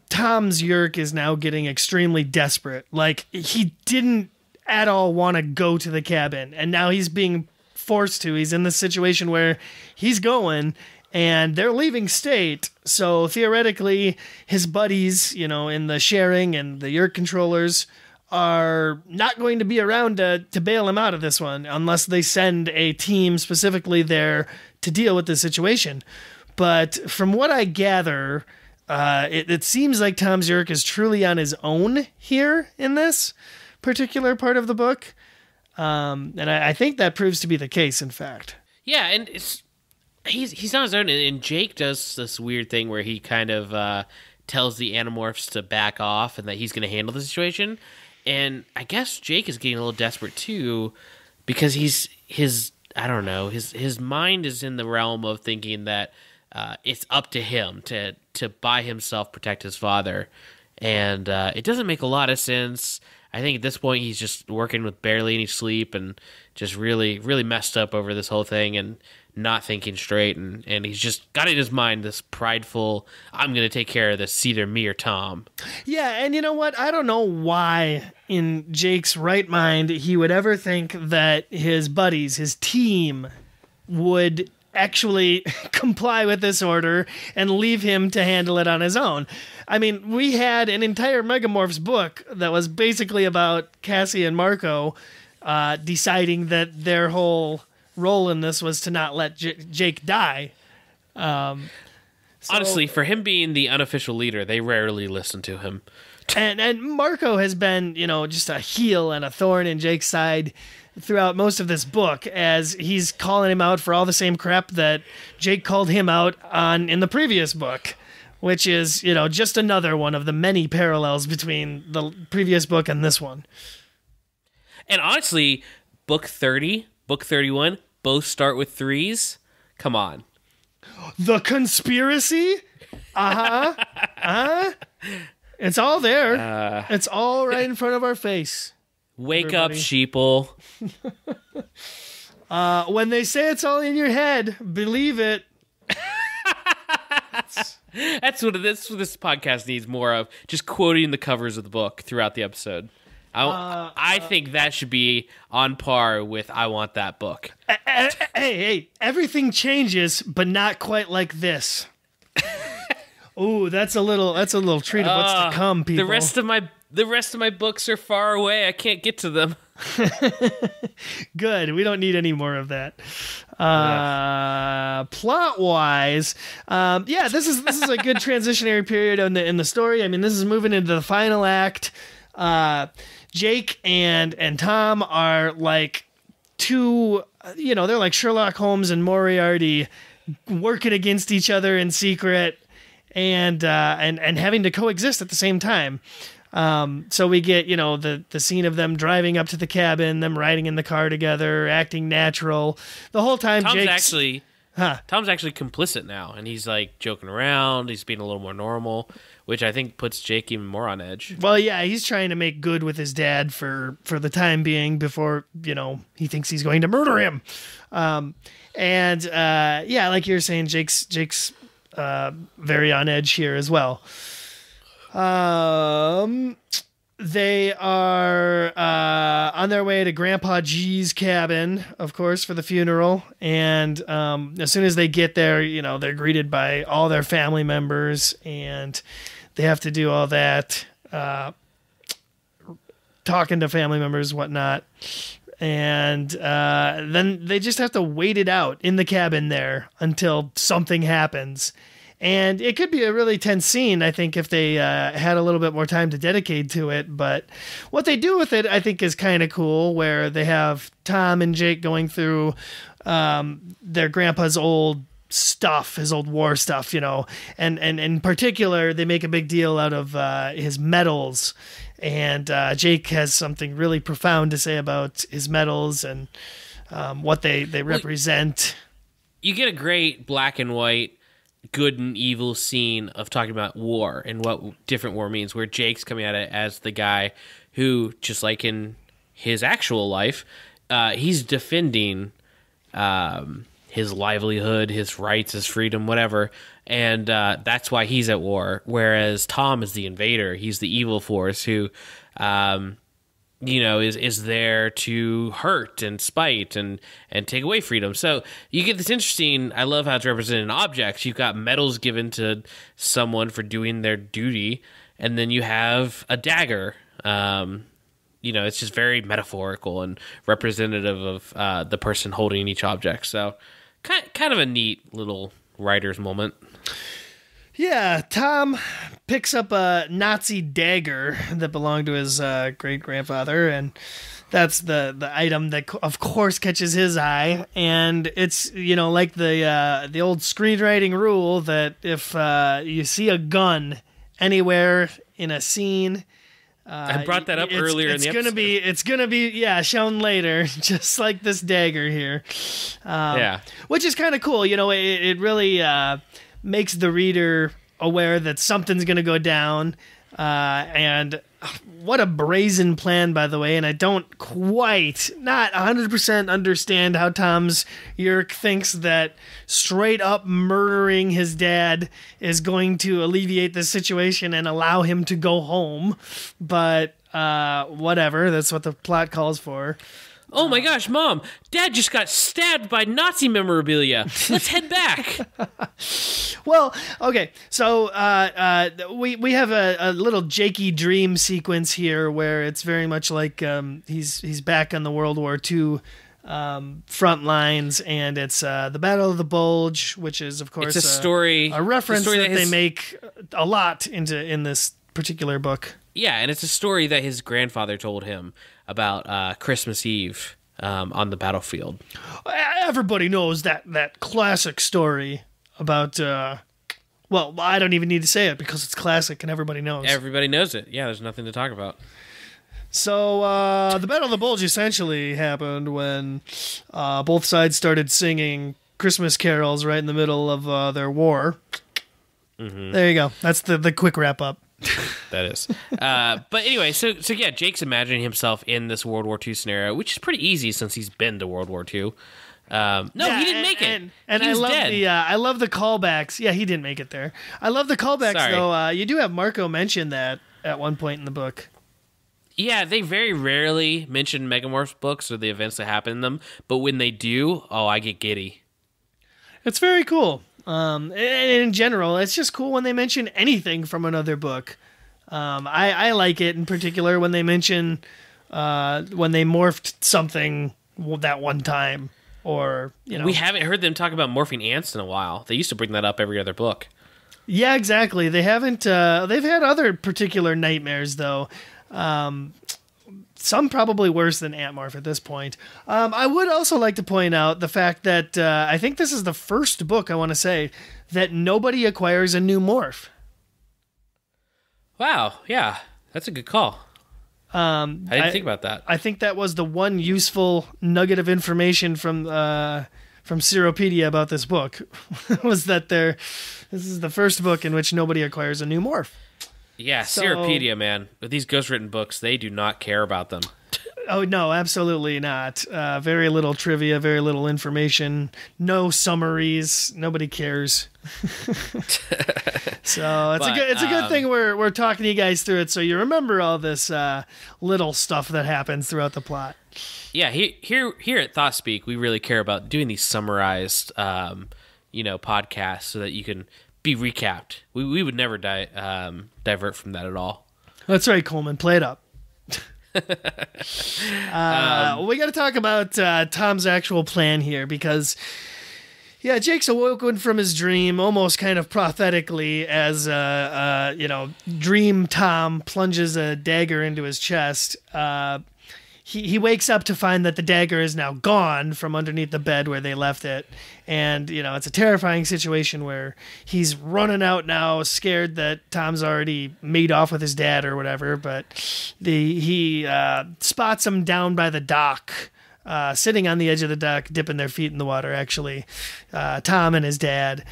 Tom's Yeerk is now getting extremely desperate. Like, he didn't at all want to go to the cabin, and now he's being forced to. He's in this situation where he's going, and they're leaving state. So theoretically, his buddies, in the sharing and the Yerk controllers are not going to be around to bail him out of this one unless they send a team specifically there to deal with this situation. But from what I gather, it seems like Tom Yerk is truly on his own here in this particular part of the book. And I think that proves to be the case, in fact. Yeah, and he's on his own, and Jake does this weird thing where he kind of tells the Animorphs to back off and that he's going to handle the situation. And I guess Jake is getting a little desperate too, because his mind is in the realm of thinking that it's up to him to by himself protect his father, and it doesn't make a lot of sense. I think at this point he's just working with barely any sleep and just really, really messed up over this whole thing and not thinking straight, and he's just got in his mind this prideful, I'm going to take care of this, it's either me or Tom. Yeah, and you know what? I don't know why in Jake's right mind he would ever think that his buddies, his team, would actually comply with this order and leave him to handle it on his own. I mean, we had an entire Megamorphs book that was basically about Cassie and Marco deciding that their whole role in this was to not let Jake die. Honestly, for him being the unofficial leader, they rarely listen to him. And Marco has been, just a heel and a thorn in Jake's side throughout most of this book, as he's calling him out for all the same crap that Jake called him out on in the previous book, which is, just another one of the many parallels between the previous book and this one. And honestly, book 30, book 31, both start with threes. Come on. The conspiracy? It's all there. It's all right in front of our face. Wake up, sheeple. When they say it's all in your head, believe it. That's what this podcast needs more of. Just quoting the covers of the book throughout the episode. I think that should be on par with I Want That Book. Hey, everything changes, but not quite like this. Ooh, that's a little treat of what's to come, people. The rest of my books are far away. I can't get to them. Good. We don't need any more of that. Plot wise, this is a good transitionary period in the story. I mean, this is moving into the final act. Jake and Tom are like two, they're like Sherlock Holmes and Moriarty working against each other in secret and having to coexist at the same time. So we get, the scene of them driving up to the cabin, them riding in the car together, acting natural. The whole time Tom's actually complicit now, and he's like joking around, he's being a little more normal, which I think puts Jake even more on edge. Well, yeah, he's trying to make good with his dad for the time being before, he thinks he's going to murder him. Like you're saying, Jake's very on edge here as well. They are on their way to Grandpa G's cabin, of course, for the funeral. And as soon as they get there, they're greeted by all their family members, and they have to do all that, talking to family members, whatnot. And then they just have to wait it out in the cabin there until something happens. And it could be a really tense scene, I think, if they had a little bit more time to dedicate to it. But what they do with it, I think, is kind of cool, where they have Tom and Jake going through their grandpa's old stuff, his old war stuff, And in particular, they make a big deal out of his medals. And Jake has something really profound to say about his medals and what they represent. You get a great black and white good and evil scene of talking about war and what different war means, where Jake's coming at it as the guy who, just like in his actual life, he's defending his livelihood, his rights, his freedom, whatever, and that's why he's at war, whereas Tom is the invader. He's the evil force who is there to hurt and spite and take away freedom. So you get this interesting, I love how it's represented in objects. You've got medals given to someone for doing their duty, and then you have a dagger. It's just very metaphorical and representative of the person holding each object. So kind of a neat little writer's moment. Yeah, Tom picks up a Nazi dagger that belonged to his great-grandfather, and that's the item that, of course, catches his eye. And it's, like the old screenwriting rule that if you see a gun anywhere in a scene... I brought that up earlier in the episode. It's gonna be shown later, just like this dagger here. Which is kind of cool. It really makes the reader aware that something's gonna go down. And what a brazen plan, by the way. And I don't not 100% understand how Tom's Yerk thinks that straight up murdering his dad is going to alleviate the situation and allow him to go home. But whatever, that's what the plot calls for. Oh my gosh, Mom, Dad just got stabbed by Nazi memorabilia. Let's head back. Well, okay, so we have a little Jakey dream sequence here where it's very much like he's back on the World War II front lines, and it's the Battle of the Bulge, which is, of course, it's a story, a reference that they make a lot in this particular book. Yeah, and it's a story that his grandfather told him about Christmas Eve on the battlefield. Everybody knows that classic story about... well, I don't even need to say it because it's classic and everybody knows. Everybody knows it. Yeah, there's nothing to talk about. So the Battle of the Bulge essentially happened when both sides started singing Christmas carols right in the middle of their war. Mm-hmm. There you go. That's the quick wrap up. That is. But anyway, so yeah, Jake's imagining himself in this World War II scenario, which is pretty easy since he's been to World War II. He didn't make it. And he was dead. I love the callbacks. Yeah, he didn't make it there. I love the callbacks, though. You do have Marco mention that at one point in the book. Yeah, they very rarely mention Megamorphs books or the events that happen in them, but when they do, I get giddy. It's very cool. And in general, it's just cool when they mention anything from another book. I like it in particular when they mention when they morphed something that one time, or we haven't heard them talk about morphing ants in a while. They used to bring that up every other book. Yeah, exactly. They haven't. They've had other particular nightmares though. Some probably worse than Antmorph at this point. I would also like to point out the fact that I think this is the first book, I want to say, that nobody acquires a new morph. Wow, yeah, that's a good call. I didn't think about that. I think that was the one useful nugget of information from Seropedia about this book, was that this is the first book in which nobody acquires a new morph. Yeah, Seropedia, man. With these ghostwritten books, they do not care about them. Oh, no, absolutely not. Very little trivia, very little information, no summaries. Nobody cares. So it's a good thing we're talking to you guys through it, so you remember all this little stuff that happens throughout the plot. Yeah, here at Thoughtspeak, we really care about doing these summarized, podcasts so that you can be recapped. We would never divert from that at all. That's right, Coleman. Play it up. We got to talk about Tom's actual plan here because, yeah, Jake's awoken from his dream almost kind of prophetically as, Dream Tom plunges a dagger into his chest. He wakes up to find that the dagger is now gone from underneath the bed where they left it. And, it's a terrifying situation where he's running out now, scared that Tom's already made off with his dad or whatever. But he spots him down by the dock, sitting on the edge of the dock, dipping their feet in the water, actually. Tom and his dad.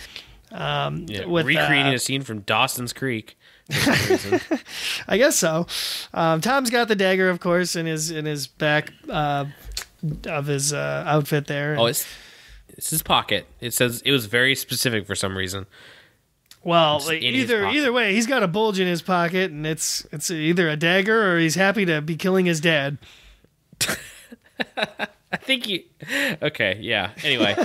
Recreating a scene from Dawson's Creek. I guess so. Tom's got the dagger, of course, in his back of his outfit there. Oh, it's his pocket. It says it was very specific for some reason. Well, It's like, in his pocket. either way, he's got a bulge in his pocket, and it's either a dagger or he's happy to be killing his dad. I think you. Okay, yeah. Anyway,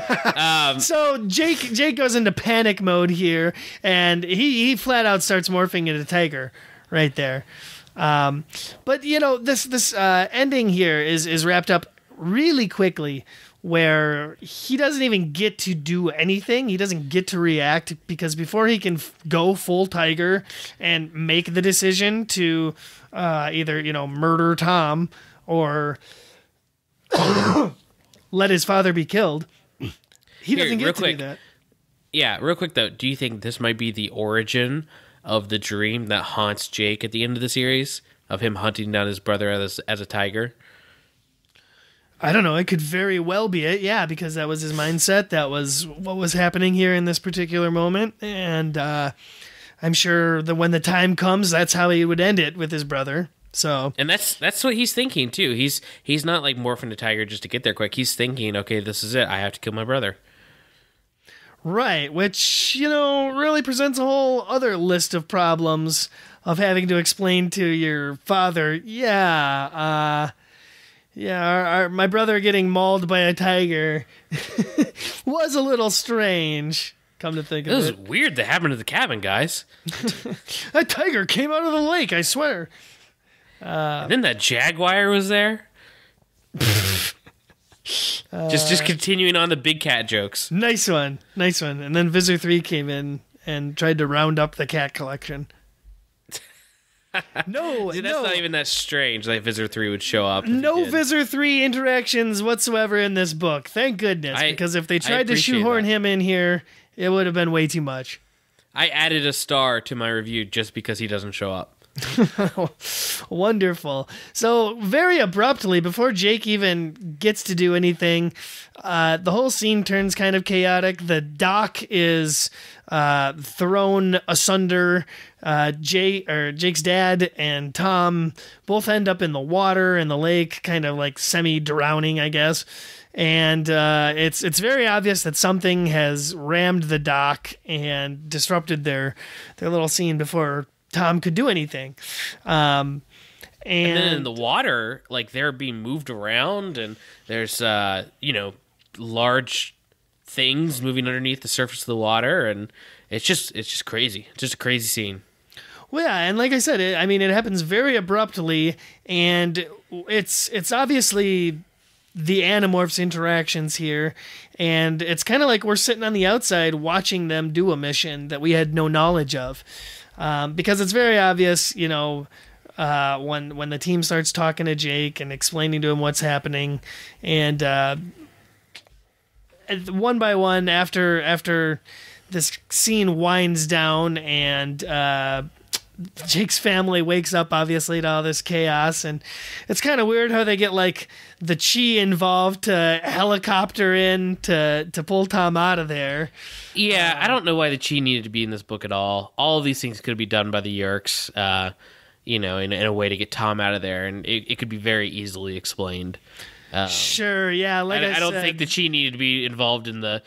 So Jake goes into panic mode here, and he flat out starts morphing into tiger right there. But this ending here is wrapped up really quickly, where he doesn't even get to do anything. He doesn't get to react, because before he can go full tiger and make the decision to either murder Tom or let his father be killed, he doesn't get to do that. Yeah, real quick though, do you think this might be the origin of the dream that haunts Jake at the end of the series, of him hunting down his brother as a tiger? I don't know. It could very well be it. Yeah, because that was his mindset. That was what was happening here in this particular moment. And I'm sure that when the time comes, that's how he would end it with his brother. So, and that's what he's thinking too. He's not like morphing a tiger just to get there quick. He's thinking, okay, this is it. I have to kill my brother. Right, which, really presents a whole other list of problems of having to explain to your father, my brother getting mauled by a tiger was a little strange, come to think of it. This is weird that happened to the cabin, guys. That tiger came out of the lake, I swear. And then that jaguar was there. Just continuing on the big cat jokes. Nice one. And then Visor 3 came in and tried to round up the cat collection. No, See, that's not even that strange that Visor 3 would show up. No Visor 3 interactions whatsoever in this book. Thank goodness, because if they tried to shoehorn him in here, it would have been way too much. I added a star to my review just because he doesn't show up. Wonderful. So very abruptly, before Jake even gets to do anything, the whole scene turns kind of chaotic. The dock is thrown asunder. Jake's dad and Tom both end up in the water in the lake, kind of like semi-drowning, I guess. And it's very obvious that something has rammed the dock and disrupted their little scene before Tom could do anything. And then in the water, like, they're being moved around, and there's large things moving underneath the surface of the water, and it's just crazy. It's just a crazy scene. Well, yeah, and like I said, it happens very abruptly, and it's obviously the Animorphs' interactions here, and it's kind of like we're sitting on the outside watching them do a mission that we had no knowledge of. Because it's very obvious, when the team starts talking to Jake and explaining to him what's happening, and one by one, after this scene winds down and Jake's family wakes up, obviously, to all this chaos, and it's kind of weird how they get like the Chi involved to helicopter in to pull Tom out of there. Yeah, I don't know why the Chi needed to be in this book at all. All of these things could be done by the Yeerks, in a way to get Tom out of there, and it could be very easily explained. Sure, yeah. I don't think the Chi needed to be involved in the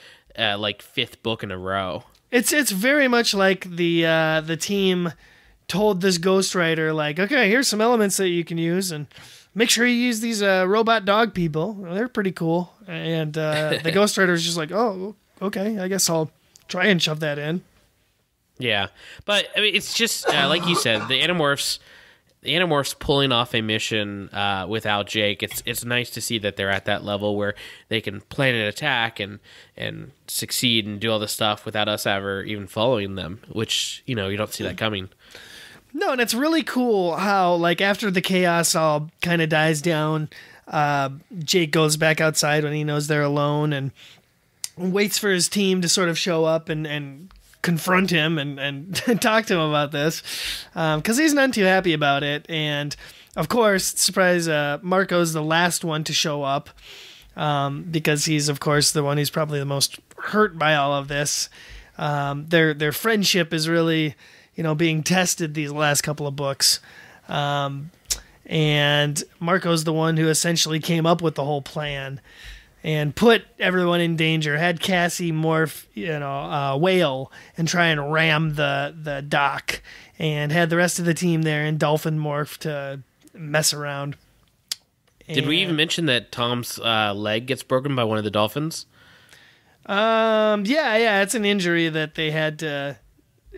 fifth book in a row. It's very much like the team told this ghostwriter, like, okay, here's some elements that you can use, and make sure you use these robot dog people. They're pretty cool. And the ghostwriter's just like, oh, okay, I guess I'll try and shove that in. Yeah, but it's just like you said, the Animorphs pulling off a mission without Jake. It's nice to see that they're at that level where they can plan an attack and succeed and do all this stuff without us ever even following them, which you don't see that coming. No, and it's really cool how, like, after the chaos all kind of dies down, Jake goes back outside when he knows they're alone and waits for his team to sort of show up and confront him and talk to him about this, because he's none too happy about it. And, of course, surprise, Marco's the last one to show up, because he's, of course, the one who's probably the most hurt by all of this. Their friendship is really being tested these last couple of books. And Marco's the one who essentially came up with the whole plan. and put everyone in danger. Had Cassie morph, whale and try and ram the dock, and had the rest of the team there in dolphin morph to mess around. Did we even mention that Tom's leg gets broken by one of the dolphins? Yeah, it's an injury that they had to.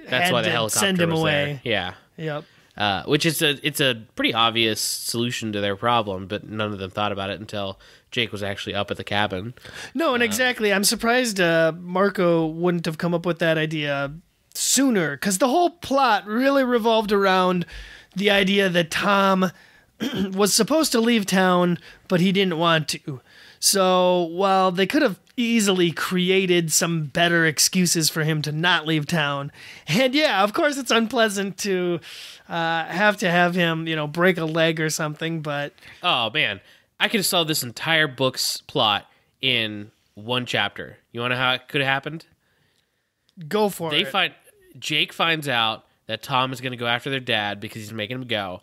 That's why the helicopter send him was away. There. Yeah. Yep. Which is it's a pretty obvious solution to their problem, but none of them thought about it until Jake was actually up at the cabin. No, and exactly. I'm surprised Marco wouldn't have come up with that idea sooner, because the whole plot really revolved around the idea that Tom was supposed to leave town, but he didn't want to. So while they could have easily created some better excuses for him to not leave town, and yeah, of course it's unpleasant to have him, break a leg or something, but... Oh, man. I could have solved this entire book's plot in one chapter. You want to know how it could have happened? Go for it. Jake finds out that Tom is going to go after their dad because he's making him go.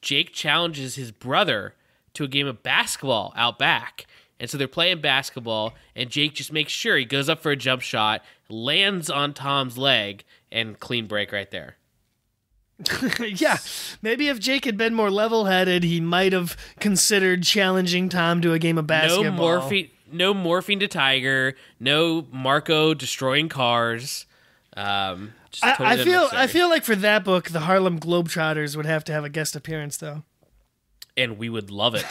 Jake challenges his brother to a game of basketball out back. And so they're playing basketball, and Jake just makes sure he goes up for a jump shot, lands on Tom's leg, and clean break right there. Yeah, maybe if Jake had been more level-headed, he might have considered challenging Tom to a game of basketball. No morphing to Tiger, no Marco destroying cars. I feel like for that book, the Harlem Globetrotters would have to have a guest appearance, though. And we would love it.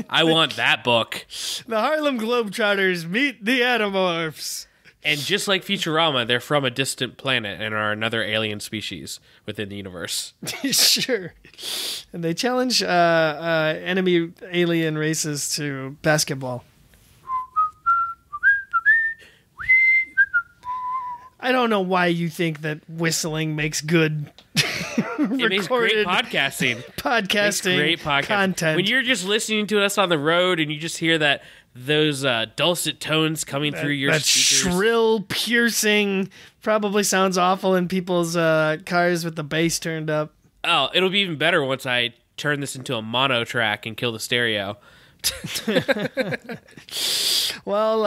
I want that book. The Harlem Globetrotters meet the Animorphs. And just like Futurama, they're from a distant planet and are another alien species within the universe. Sure. And they challenge enemy alien races to basketball. I don't know why you think that whistling makes good it makes great podcasting. Great content. When you're just listening to us on the road and you just hear those dulcet tones coming through your speakers. That shrill, piercing, probably sounds awful in people's cars with the bass turned up. Oh, it'll be even better once I turn this into a mono track and kill the stereo. Well,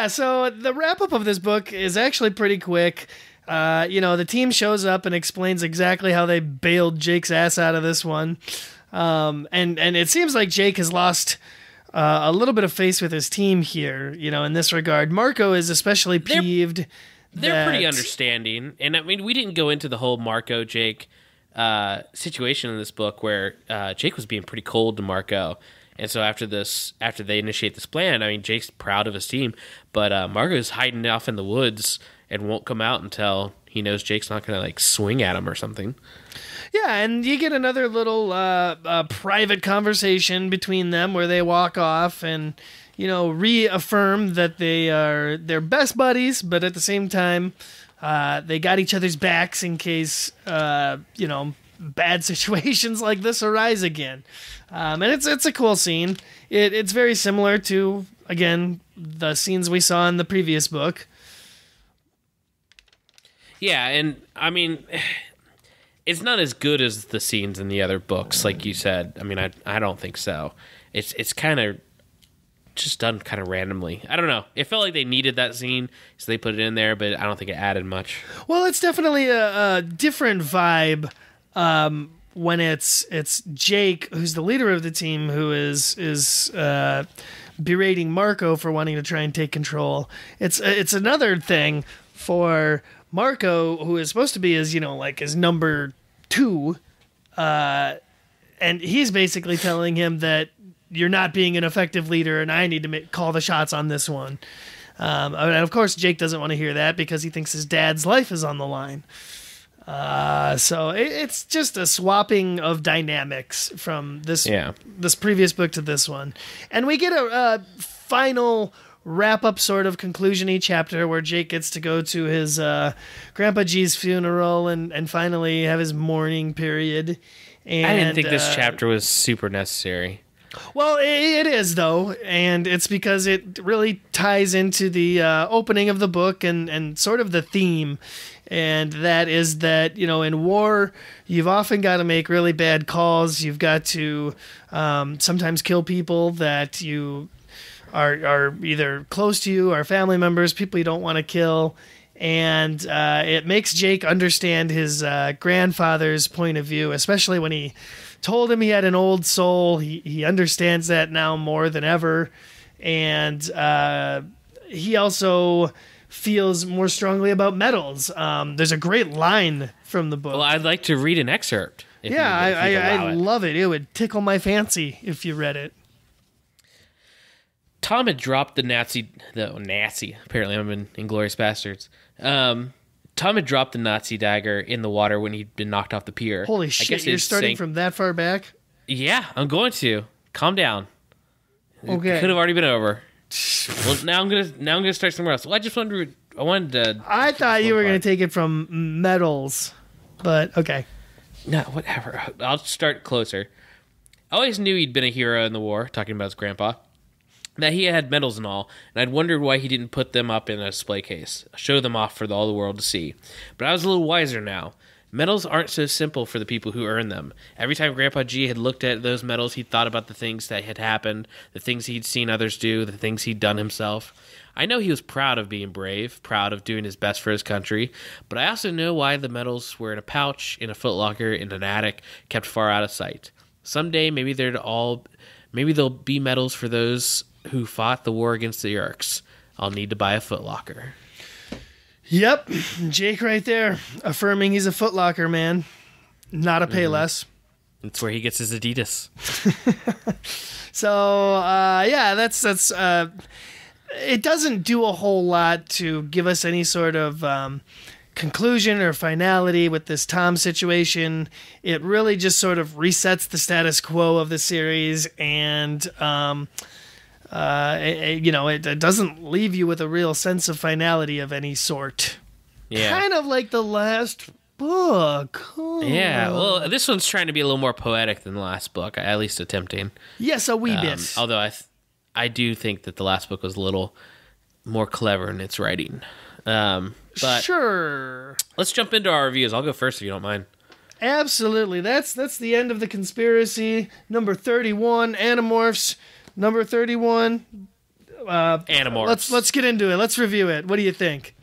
so the wrap-up of this book is actually pretty quick. The team shows up and explains exactly how they bailed Jake's ass out of this one. And it seems like Jake has lost a little bit of face with his team here, in this regard. Marco is especially peeved. They're pretty understanding. And I mean, we didn't go into the whole Marco-Jake situation in this book where Jake was being pretty cold to Marco. And so after they initiate this plan, I mean, Jake's proud of his team, but Marco's hiding off in the woods and won't come out until he knows Jake's not going to swing at him or something. Yeah, and you get another little private conversation between them where they walk off and reaffirm that they're best buddies, but at the same time they got each other's backs in case bad situations like this arise again. And it's a cool scene. It's very similar to, again, the scenes we saw in the previous book. Yeah, and I mean, it's not as good as the scenes in the other books, like you said. I mean, I don't think so. It's kind of just done kind of randomly. I don't know. It felt like they needed that scene, so they put it in there, but I don't think it added much. Well, it's definitely a different vibe when it's Jake, who's the leader of the team, who is berating Marco for wanting to try and take control. It's another thing for Marco, who is supposed to be his number 2, and he's basically telling him that you're not being an effective leader, and I need to call the shots on this one. And of course, Jake doesn't want to hear that because he thinks his dad's life is on the line. So it's just a swapping of dynamics from this previous book to this one. And we get a final wrap-up sort of conclusion-y chapter where Jake gets to go to his Grandpa G's funeral and finally have his mourning period. And, I didn't think this chapter was super necessary. Well, it is, though, and it's because it really ties into the opening of the book and sort of the theme. And that is that, in war, you've often got to make really bad calls. You've got to sometimes kill people that you are either close to you, or family members, people you don't want to kill. And it makes Jake understand his grandfather's point of view, especially when he told him he had an old soul. He understands that now more than ever. And he also feels more strongly about metals. There's a great line from the book. Well, I'd like to read an excerpt. I love it. It would tickle my fancy if you read it. Tom had dropped the Nazi. Apparently, I'm in Inglourious Bastards. Tom had dropped the Nazi dagger in the water when he'd been knocked off the pier. Holy shit! You're starting from that far back? Yeah, I'm going to. Calm down. Okay. It could have already been over. Well, now I'm gonna start somewhere else. Well, I thought you were gonna take it from metals, but okay. No, whatever. I'll start closer. I always knew he'd been a hero in the war, talking about his grandpa, that he had medals and all, and I'd wondered why he didn't put them up in a display case, show them off for all the world to see. But I was a little wiser now. Medals aren't so simple for the people who earn them. Every time Grandpa G had looked at those medals, he thought about the things that had happened, the things he'd seen others do, the things he'd done himself. I know he was proud of being brave, proud of doing his best for his country, but I also know why the medals were in a pouch, in a footlocker, in an attic, kept far out of sight. Someday, maybe there'll be medals for those who fought the war against the Yerks. I'll need to buy a footlocker. Yep, Jake right there, affirming he's a footlocker man, not a Payless. That's where he gets his Adidas. So, that's it doesn't do a whole lot to give us any sort of conclusion or finality with this Tom situation. It really just sort of resets the status quo of the series, and it doesn't leave you with a real sense of finality of any sort. Yeah. Kind of like the last book. Oh. Yeah, well, this one's trying to be a little more poetic than the last book, at least attempting. Yes, a wee bit. Although I do think that the last book was a little more clever in its writing. But sure. Let's jump into our reviews. I'll go first if you don't mind. Absolutely. That's the end of the conspiracy. Number 31, Animorphs. Number 31. Animorphs. Let's get into it. Let's review it. What do you think?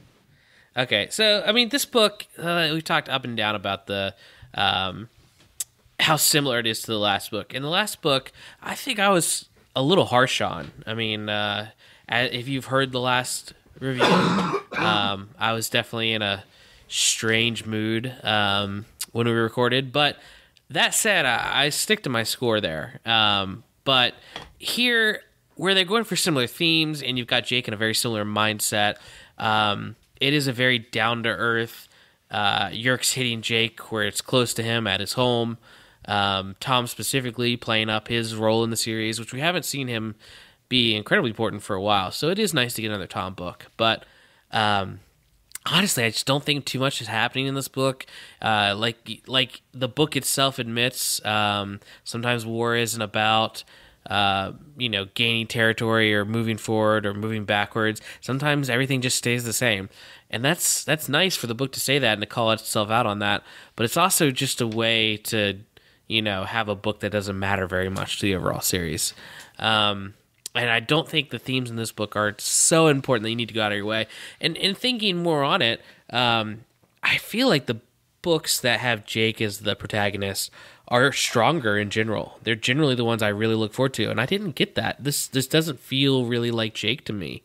Okay, so I mean, this book we've talked up and down about the how similar it is to the last book. In the last book, I think I was a little harsh on. I mean, if you've heard the last review, I was definitely in a strange mood when we recorded. But that said, I stick to my score there. But here, where they're going for similar themes, and you've got Jake in a very similar mindset, it is a very down-to-earth Yerk's hitting Jake where it's close to him at his home. Tom specifically playing up his role in the series, which we haven't seen him be incredibly important for a while. So it is nice to get another Tom book. But honestly, I just don't think too much is happening in this book. Like the book itself admits, sometimes war isn't about gaining territory or moving forward or moving backwards. Sometimes everything just stays the same. And that's nice for the book to say that and to call itself out on that. But it's also just a way to, have a book that doesn't matter very much to the overall series. And I don't think the themes in this book are so important that you need to go out of your way. And in thinking more on it, I feel like the books that have Jake as the protagonist are stronger in general. They're generally the ones I really look forward to, and I didn't get that. This doesn't feel really like Jake to me.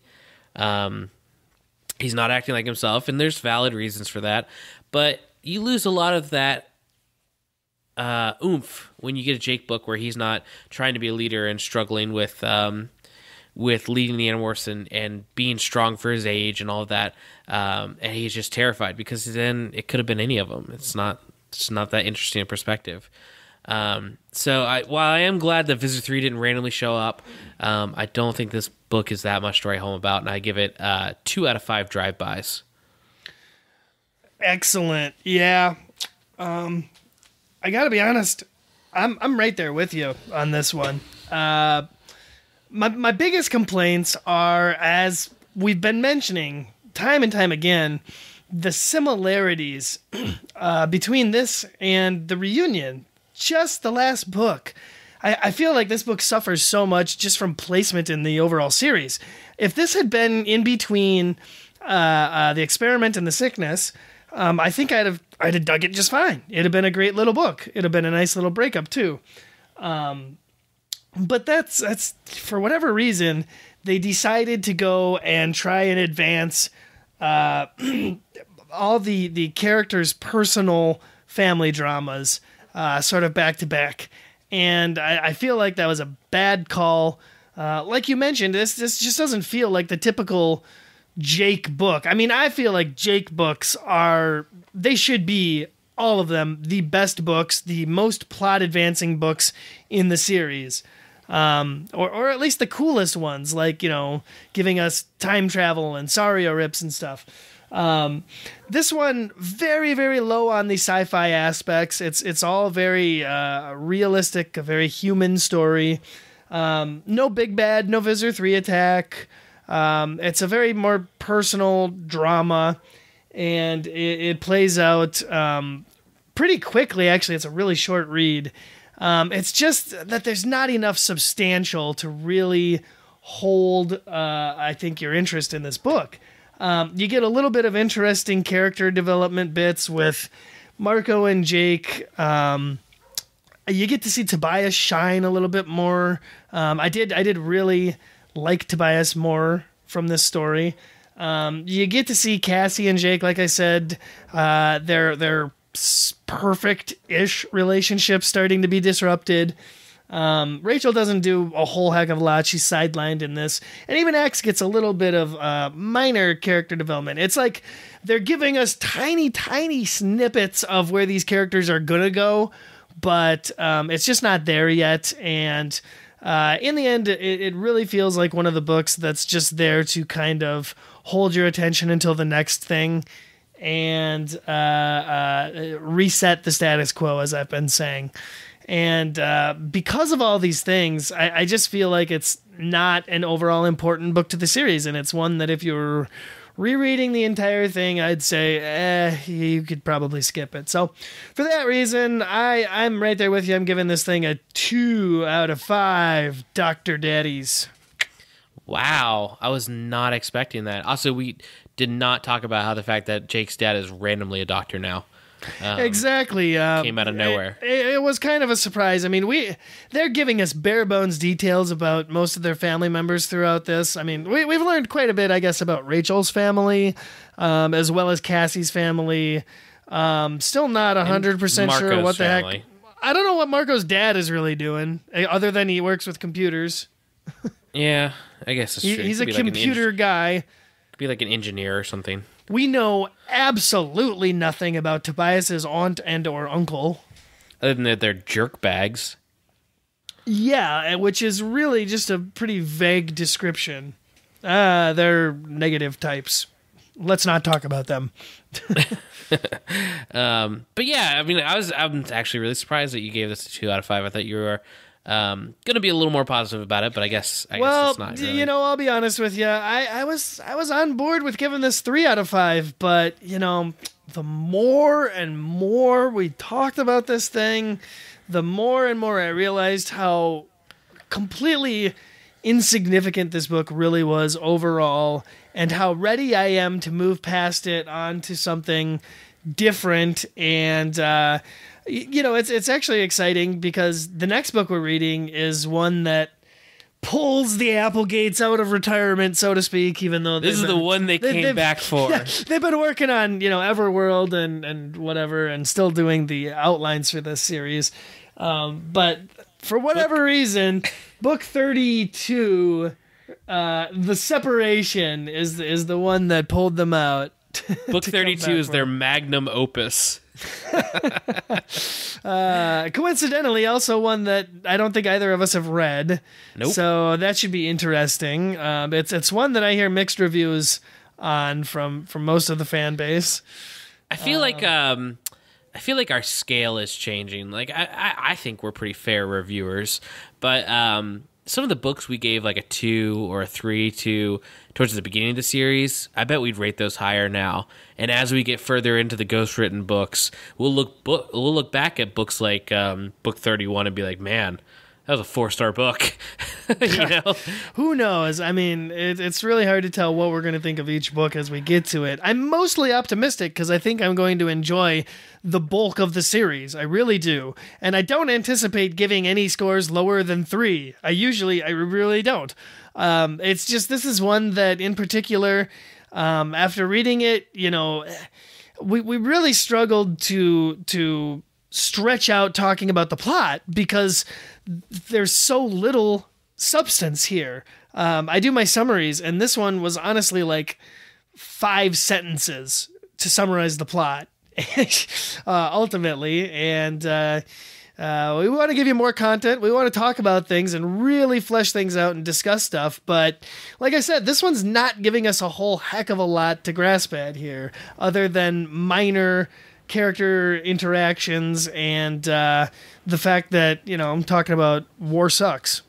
He's not acting like himself, and there's valid reasons for that. But you lose a lot of that oomph when you get a Jake book where he's not trying to be a leader and struggling with leading the Animorphs and being strong for his age and all of that. And he's just terrified because then it could have been any of them. It's not that interesting a perspective. So while I am glad that Visitor 3 didn't randomly show up, I don't think this book is that much to write home about, and I give it 2 out of 5 drive-bys. Excellent. Yeah. I gotta be honest, I'm right there with you on this one. My biggest complaints are, as we've been mentioning time and time again, the similarities between this and the reunion, just the last book. I feel like this book suffers so much just from placement in the overall series. If this had been in between the experiment and the sickness, I think I'd have dug it just fine. It'd have been a great little book. It'd have been a nice little breakup too. But that's for whatever reason, they decided to go and try and advance all the characters' personal family dramas sort of back to back. And I feel like that was a bad call. Like you mentioned, this just doesn't feel like the typical Jake book. I mean, I feel like Jake books they should be, all of them, the best books, the most plot advancing books in the series. Or at least the coolest ones, like, giving us time travel and Sario rips and stuff. This one, very, very low on the sci-fi aspects. It's all very realistic, a very human story. No big bad, no Visor 3 attack. It's a very more personal drama, and it plays out pretty quickly. Actually, it's a really short read. It's just that there's not enough substantial to really hold, I think, your interest in this book. You get a little bit of interesting character development bits with Marco and Jake. You get to see Tobias shine a little bit more. I did really like Tobias more from this story. You get to see Cassie and Jake, like I said, their perfect-ish relationship starting to be disrupted. Rachel doesn't do a whole heck of a lot. She's sidelined in this. And even X gets a little bit of minor character development. It's like they're giving us tiny, tiny snippets of where these characters are going to go, but it's just not there yet. And in the end, it really feels like one of the books that's just there to kind of hold your attention until the next thing and reset the status quo, as I've been saying. And because of all these things, I just feel like it's not an overall important book to the series. And it's one that if you're rereading the entire thing, I'd say, you could probably skip it. So for that reason, I'm right there with you. I'm giving this thing a 2 out of 5 Dr. Daddies. Wow. I was not expecting that. Also, we did not talk about how the fact that Jake's dad is randomly a doctor now. Exactly. Came out of nowhere. It was kind of a surprise. I mean, they're giving us bare bones details about most of their family members throughout this. I mean, we've learned quite a bit, I guess, about Rachel's family, as well as Cassie's family. Still not 100% sure what the family. heck. I don't know what Marco's dad is really doing, other than he works with computers. Yeah, I guess it's true. He's a computer guy. Could be like an engineer or something. We know absolutely nothing about Tobias's aunt and or uncle. Other than that, they're jerk bags. Yeah, which is really just a pretty vague description. They're negative types. Let's not talk about them. But yeah, I mean, I'm actually really surprised that you gave this a 2 out of 5. I thought you were going to be a little more positive about it, but I guess it's not really. I'll be honest with you. I was on board with giving this 3 out of 5, but the more and more we talked about this thing, the more and more I realized how completely insignificant this book really was overall, and how ready I am to move past it onto something different. And it's actually exciting because the next book we're reading is one that pulls the Applegates out of retirement, so to speak, even though this is the one they came back for. Yeah, they've been working on, Everworld and whatever, and still doing the outlines for this series. But for whatever reason, book 32, The Separation is the one that pulled them out. Book 32 is their magnum opus. Coincidentally, also one that I don't think either of us have read. Nope. So that should be interesting. It's one that I hear mixed reviews on from most of the fan base. I feel like our scale is changing. Like I think we're pretty fair reviewers, but some of the books we gave like a 2 or a 3 to towards the beginning of the series, I bet we'd rate those higher now. And as we get further into the ghostwritten books, we'll look back at books like book 31 and be like, man, that was a 4-star book. Who knows? I mean, it's really hard to tell what we're going to think of each book as we get to it. I'm mostly optimistic because I think I'm going to enjoy the bulk of the series. I really do. And I don't anticipate giving any scores lower than 3. I really don't. It's just, this is one that in particular, after reading it, we really struggled to stretch out talking about the plot because there's so little substance here. I do my summaries, and this one was honestly like 5 sentences to summarize the plot, ultimately. And we want to give you more content. We want to talk about things and really flesh things out and discuss stuff. But like I said, this one's not giving us a whole heck of a lot to grasp at here, other than minor character interactions and the fact that, I'm talking about war sucks.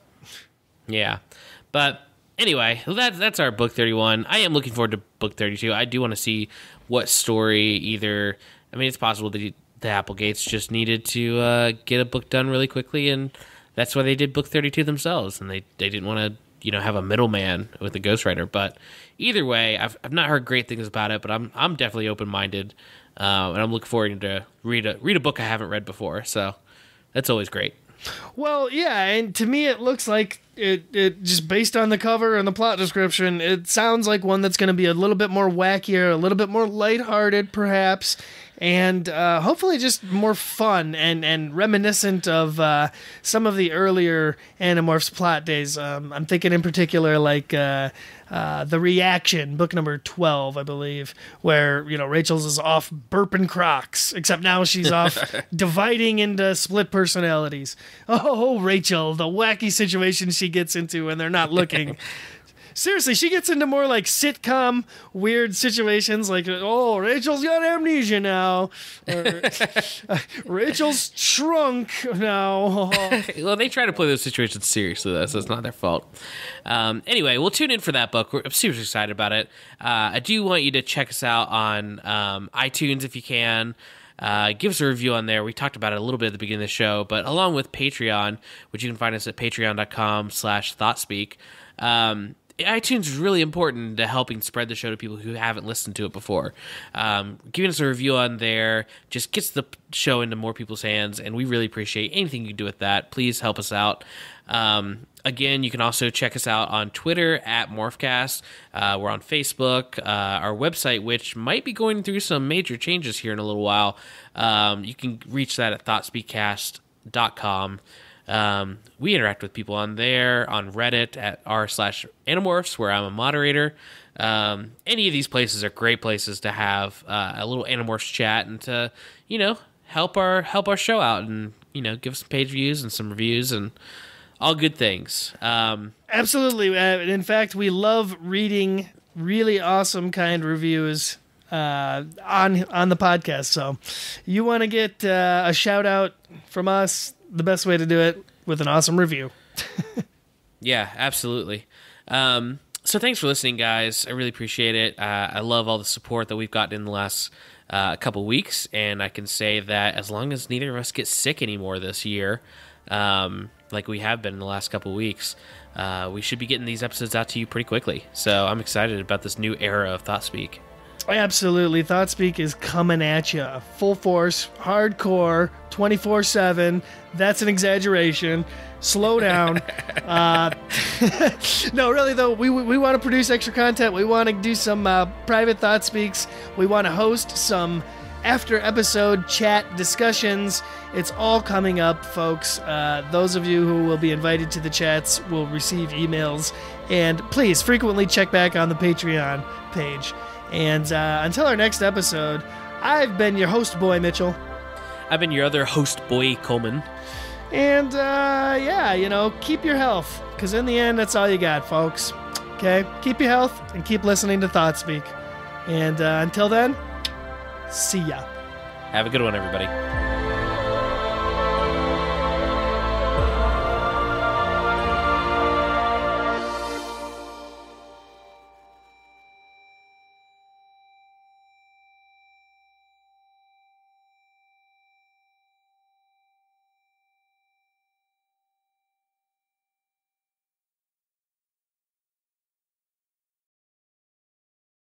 Yeah. But anyway, that's our book 31. I am looking forward to book 32. I do want to see what story it's possible that the Applegates just needed to get a book done really quickly, and that's why they did book 32 themselves, and they didn't want to have a middleman with the ghostwriter. But either way, I've not heard great things about it, but I'm definitely open-minded, and I'm looking forward to read a book I haven't read before, so that's always great. Well, yeah, and to me it looks like it just based on the cover and the plot description, it sounds like one that's going to be a little bit more wackier, a little bit more lighthearted perhaps, and hopefully just more fun and reminiscent of some of the earlier Animorphs plot days. I'm thinking in particular like The Reaction, book number 12, I believe, where, Rachel's is off burping Crocs, except now she's off dividing into split personalities. Oh, Rachel, the wacky situation she gets into when they're not looking. Seriously, she gets into more like sitcom weird situations like, oh, Rachel's got amnesia now. Or, Rachel's shrunk now. Well, they try to play those situations seriously, though, so it's not their fault. Anyway, we'll tune in for that book. I'm super excited about it. I do want you to check us out on iTunes if you can. Give us a review on there. We talked about it a little bit at the beginning of the show, but along with Patreon, which you can find us at patreon.com/Thoughtspeak. iTunes is really important to helping spread the show to people who haven't listened to it before. Giving us a review on there just gets the show into more people's hands, and we really appreciate anything you can do with that. Please help us out. Again, you can also check us out on Twitter at Morphcast. We're on Facebook. Our website, which might be going through some major changes here in a little while, you can reach that at Thoughtspeakcast.com. We interact with people on there, on Reddit at r/Animorphs, where I'm a moderator. Any of these places are great places to have a little Animorphs chat and to, help our show out and, give some page views and some reviews and all good things. Absolutely. In fact, we love reading really awesome kind reviews on the podcast. So you want to get a shout out from us, the best way to do it with an awesome review. Yeah, absolutely. So thanks for listening, guys. I really appreciate it. I love all the support that we've gotten in the last couple weeks, and I can say that as long as neither of us get sick anymore this year, like we have been in the last couple weeks, we should be getting these episodes out to you pretty quickly. So I'm excited about this new era of Thoughtspeak. Absolutely. Thoughtspeak is coming at you. Full force, hardcore, 24/7. That's an exaggeration. Slow down. No, really, though, we want to produce extra content. We want to do some private Thoughtspeaks. We want to host some after-episode chat discussions. It's all coming up, folks. Those of you who will be invited to the chats will receive emails. And please, frequently check back on the Patreon page. And until our next episode, I've been your host boy, Mitchell. I've been your other host boy, Coleman. And, keep your health, because in the end, that's all you got, folks. Okay? Keep your health and keep listening to Thoughtspeak. And until then, see ya. Have a good one, everybody.